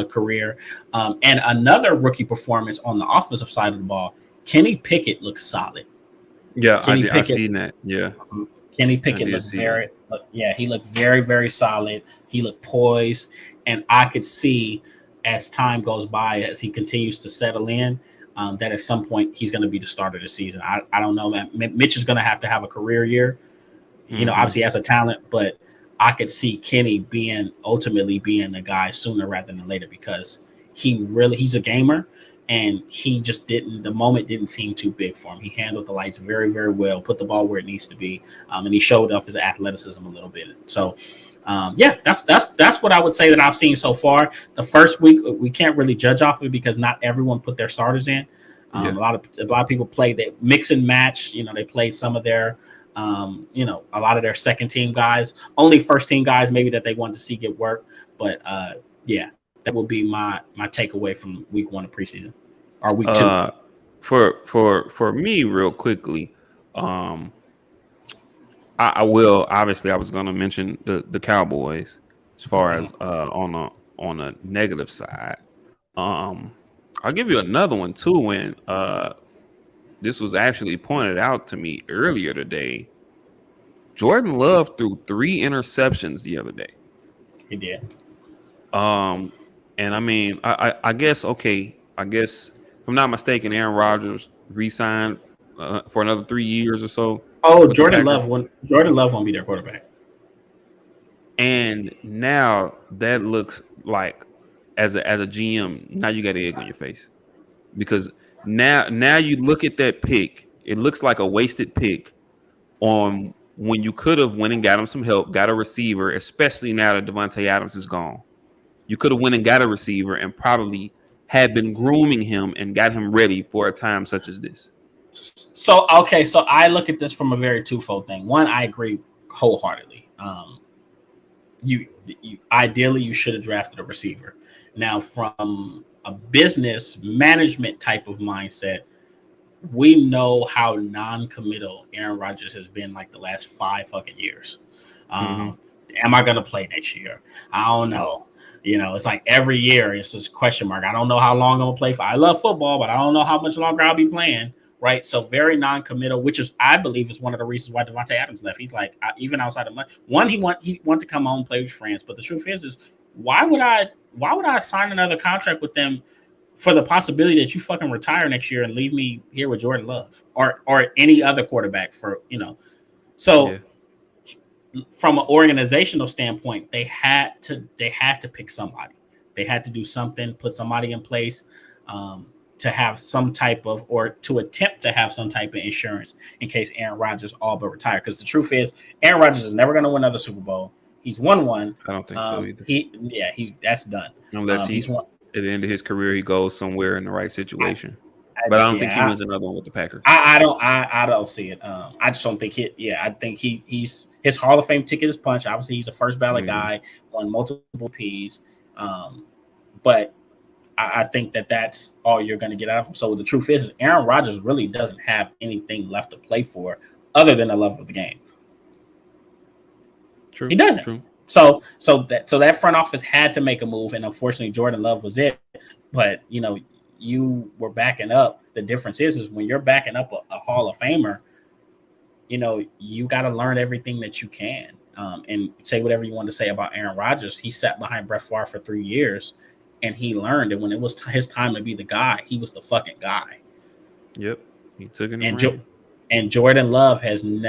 [SPEAKER 2] career. And another rookie performance on the offensive side of the ball, Kenny Pickett looks solid.
[SPEAKER 1] Yeah,
[SPEAKER 2] Kenny
[SPEAKER 1] I
[SPEAKER 2] Pickett
[SPEAKER 1] seen that. Yeah,
[SPEAKER 2] Kenny
[SPEAKER 1] I
[SPEAKER 2] Pickett
[SPEAKER 1] did
[SPEAKER 2] looked
[SPEAKER 1] see that.
[SPEAKER 2] he looked very, very solid. He looked poised, and I could see as time goes by, as he continues to settle in, that at some point he's going to be the starter of the season. I don't know, man. Mitch is going to have a career year.
[SPEAKER 1] Hmm.
[SPEAKER 2] Obviously has a talent, but I could see Kenny ultimately being the guy sooner rather than later because he's a gamer, and he just didn't the moment didn't seem too big for him. He handled the lights very, very well, put the ball where it needs to be, and he showed off his athleticism a little bit. So yeah, that's what I would say that I've seen so far. The first week we can't really judge off of it because not everyone put their starters in.
[SPEAKER 1] Yeah.
[SPEAKER 2] A lot of people play, they mix and match. They played some of their a lot of their second team guys, only first team guys maybe that they wanted to see get work. But yeah, that would be my takeaway from week one of preseason or week two.
[SPEAKER 1] Uh, for me, real quickly, um, I will obviously I was gonna mention the Cowboys as far
[SPEAKER 2] Mhm.
[SPEAKER 1] as on a negative side. Um, I'll give you another one too. When this was actually pointed out to me earlier today. Jordan Love threw 3 interceptions the other day.
[SPEAKER 2] He did.
[SPEAKER 1] And I mean, I guess okay. I guess if I'm not mistaken, Aaron Rodgers re-signed for another 3 years or so
[SPEAKER 2] Oh,
[SPEAKER 1] with the Packers.
[SPEAKER 2] Jordan Love won't be their quarterback.
[SPEAKER 1] And now that looks like as a GM, now you got egg on your face because now you look at that pick, it looks like a wasted pick on when you could have went and got him some help, got a receiver, especially now that Devontae Adams is gone. You could have went and got a receiver and probably had been grooming him and got him ready for a time such as this.
[SPEAKER 2] So I look at this from a very twofold thing. One, I agree wholeheartedly. You ideally you should have drafted a receiver. Now, from a business management type of mindset, we know how non-committal Aaron Rodgers has been like the last 5 fucking years. Am I going to play next year? I don't know. It's like every year it's just a question mark. I don't know how long I'm going to play for. I love football, but I don't know how much longer I'll be playing. Right. So very non-committal, which is, I believe, is one of the reasons why Devontae Adams left. He's like, even outside of money, he want to come home and play with friends. But the truth is why would I sign another contract with them for the possibility that you fucking retire next year and leave me here with Jordan Love or any other quarterback So
[SPEAKER 1] Yeah.
[SPEAKER 2] from an organizational standpoint, they had to pick somebody. They had to do something, put somebody in place. To have some type of, or to attempt to have some type of insurance in case Aaron Rodgers all but retired. Because the truth is, Aaron Rodgers is never going to win another Super Bowl. He's won one.
[SPEAKER 1] I don't think so either.
[SPEAKER 2] That's done.
[SPEAKER 1] Unless
[SPEAKER 2] he's won.
[SPEAKER 1] At the end of his career, he goes somewhere in the right situation. But I don't think he wins another one with the Packers.
[SPEAKER 2] I don't see it. I just don't think it. Yeah, I think he's his Hall of Fame ticket is punched. Obviously, he's a first ballot guy, won multiple Ps. But I think that's all you're going to get out of him. So the truth is Aaron Rodgers really doesn't have anything left to play for other than the love of the game.
[SPEAKER 1] True.
[SPEAKER 2] He doesn't.
[SPEAKER 1] True.
[SPEAKER 2] So that front office had to make a move, and unfortunately Jordan Love was it. But you were backing up. The difference is when you're backing up a Hall of Famer, you got to learn everything that you can. And say whatever you want to say about Aaron Rodgers. He sat behind Brett Favre for 3 years. And he learned, and when it was his time to be the guy, he was the fucking guy.
[SPEAKER 1] Yep, he took it.
[SPEAKER 2] And Jordan Love hasn't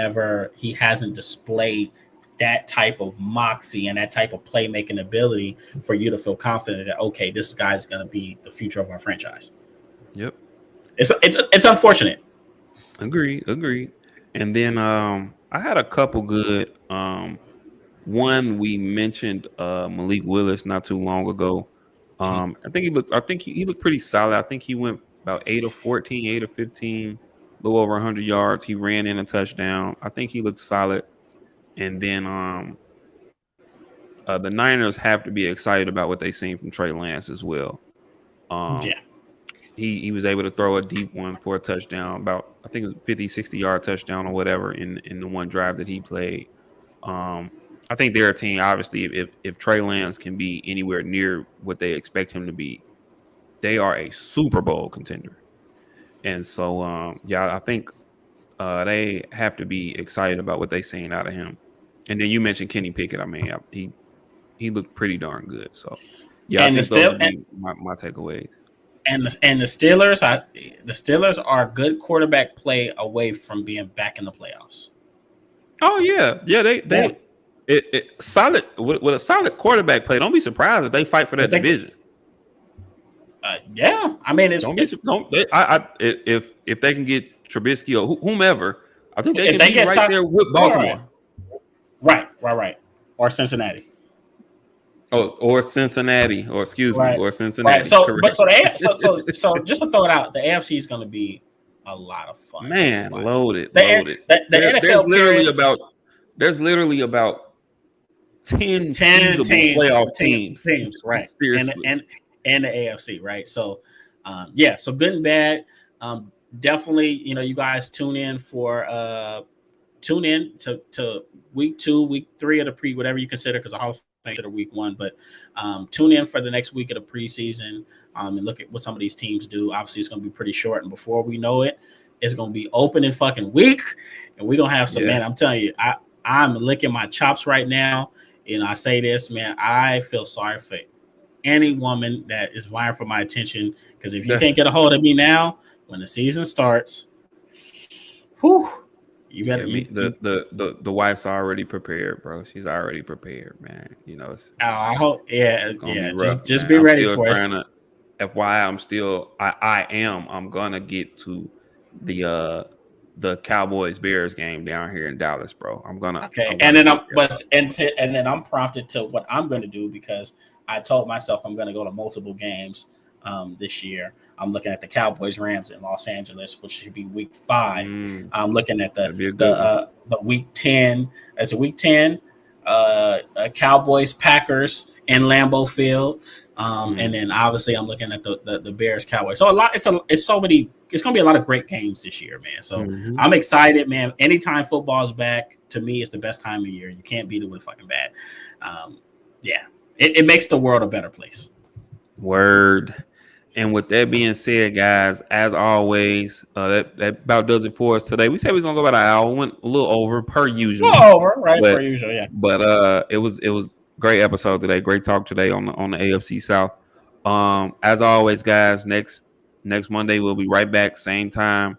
[SPEAKER 2] displayed that type of moxie and that type of playmaking ability for you to feel confident that okay, this guy's going to be the future of our franchise.
[SPEAKER 1] Yep,
[SPEAKER 2] it's unfortunate.
[SPEAKER 1] Agreed. And then I had a couple good. One we mentioned Malik Willis not too long ago. I think he looked pretty solid. I think he went about 8 of 14, 8 of 15, a little over 100 yards. He ran in a touchdown. I think he looked solid. And then the Niners have to be excited about what they've seen from Trey Lance as well. He was able to throw a deep one for a touchdown, about I think it was 50, 60-yard touchdown or whatever in the one drive that he played. I think they're a team, obviously, if Trey Lance can be anywhere near what they expect him to be, they are a Super Bowl contender. And so, I think they have to be excited about what they've seen out of him. And then you mentioned Kenny Pickett. I mean, he looked pretty darn good. So, I think those would be my takeaways.
[SPEAKER 2] And the Steelers are a good quarterback play away from being back in the playoffs.
[SPEAKER 1] Oh, yeah. They solid with a solid quarterback play. Don't be surprised if they fight for that division.
[SPEAKER 2] I mean, if
[SPEAKER 1] they can get Trubisky or whomever, I think they can be right there with Baltimore.
[SPEAKER 2] Right, or Cincinnati.
[SPEAKER 1] Or Cincinnati, or excuse me, or Cincinnati.
[SPEAKER 2] Right. So just to throw it out, the AFC is going to be a lot of fun.
[SPEAKER 1] Man, loaded.
[SPEAKER 2] The NFL
[SPEAKER 1] there's literally about 10 feasible playoff teams,
[SPEAKER 2] right?
[SPEAKER 1] Seriously.
[SPEAKER 2] And the AFC, right? So, so good and bad. Definitely, you guys tune in to week 2, week 3 of the whatever you consider, because the Hall of Fame consider week 1, but tune in for the next week of the preseason and look at what some of these teams do. Obviously, it's going to be pretty short, and before we know it, it's going to be opening fucking week, and we're going to have some, man, I'm telling you, I'm licking my chops right now. I say this, man. I feel sorry for any woman that is vying for my attention. Because if you can't get a hold of me now, when the season starts, whew, you better
[SPEAKER 1] Yeah, me the wife's already prepared, bro. She's already prepared, man.
[SPEAKER 2] I hope, yeah,
[SPEAKER 1] it's gonna be
[SPEAKER 2] yeah.
[SPEAKER 1] rough,
[SPEAKER 2] Just
[SPEAKER 1] man.
[SPEAKER 2] be
[SPEAKER 1] I'm
[SPEAKER 2] ready
[SPEAKER 1] still
[SPEAKER 2] for it.
[SPEAKER 1] trying to. FYI, I'm gonna get to the uh the Cowboys Bears game down here in Dallas, bro.
[SPEAKER 2] Okay,
[SPEAKER 1] I'm
[SPEAKER 2] and
[SPEAKER 1] gonna
[SPEAKER 2] then
[SPEAKER 1] get there.
[SPEAKER 2] and then I'm prompted to what I'm going to do because I told myself I'm going to go to multiple games this year. I'm looking at the Cowboys Rams in Los Angeles, which should be Week 5. I'm looking at
[SPEAKER 1] That'd be a good one.
[SPEAKER 2] the Week 10 as a Week 10 Cowboys Packers in Lambeau Field. And then obviously I'm looking at the Bears Cowboys. So it's so many. It's gonna be a lot of great games this year, man. So
[SPEAKER 1] Mm-hmm.
[SPEAKER 2] I'm excited, man. Anytime football's back, to me, it's the best time of year. You can't beat it with fucking bad. Yeah, it makes the world a better place.
[SPEAKER 1] Word. And with that being said, guys, as always, that about does it for us today. We said we was gonna go about an hour, went a little over per
[SPEAKER 2] Well,
[SPEAKER 1] usual,
[SPEAKER 2] over right per
[SPEAKER 1] but
[SPEAKER 2] usual, yeah.
[SPEAKER 1] it was great episode today. Great talk today on the AFC South. As always, guys, next Monday we'll be right back, same time.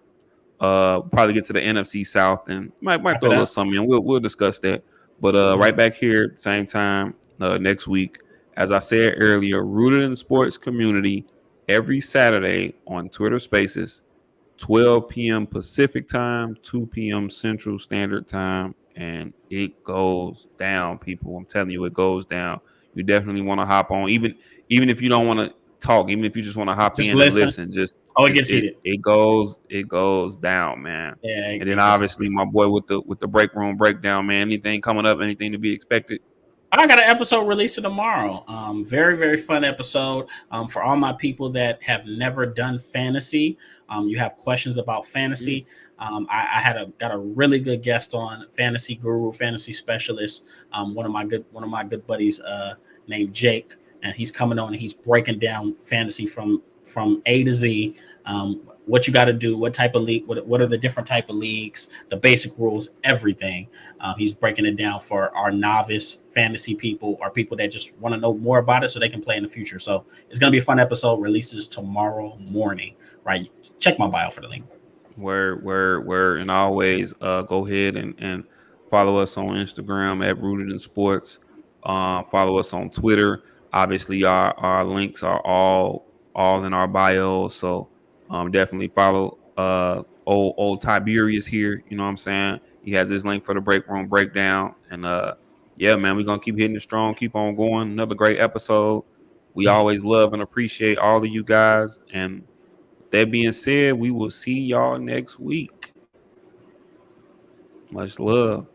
[SPEAKER 1] Probably get to the NFC South and might
[SPEAKER 2] After
[SPEAKER 1] throw a little
[SPEAKER 2] that,
[SPEAKER 1] something in. We'll discuss that. But right back here, same time next week. As I said earlier, rooted in the sports community every Saturday on Twitter Spaces, 12 p.m. Pacific time, 2 p.m. Central Standard Time, and it goes down, people. I'm telling you, it goes down. You definitely want to hop on, even if you don't want to talk, even if you just want to hop
[SPEAKER 2] just
[SPEAKER 1] in and
[SPEAKER 2] listen.
[SPEAKER 1] listen, just
[SPEAKER 2] Oh, it
[SPEAKER 1] just
[SPEAKER 2] gets heated.
[SPEAKER 1] it goes down, man.
[SPEAKER 2] Yeah,
[SPEAKER 1] And then
[SPEAKER 2] it gets.
[SPEAKER 1] obviously my boy with the break room breakdown, man. Anything coming up, anything to be expected?
[SPEAKER 2] I got an episode releasing tomorrow. Very, very fun episode. For all my people that have never done fantasy, you have questions about
[SPEAKER 1] Mm.
[SPEAKER 2] fantasy. I got a really good guest on, fantasy guru, fantasy specialist. One of my good buddies named Jake, and he's coming on and he's breaking down fantasy from A to Z. What you got to do, what type of league, what are the different type of leagues, the basic rules, everything. He's breaking it down for our novice fantasy people or people that just want to know more about it so they can play in the future. So it's going to be a fun episode. Releases tomorrow morning. Right. Check my bio for the link.
[SPEAKER 1] Where, and always go ahead and follow us on Instagram at Rooted in Sports. Follow us on Twitter. Obviously, our links are all in our bio. So definitely follow old Tiberius here. You know what I'm saying? He has his link for the break room breakdown. And yeah, man, we're gonna keep hitting it strong, keep on going. Another great episode. We always love and appreciate all of you guys. And that being said, we will see y'all next week. Much love.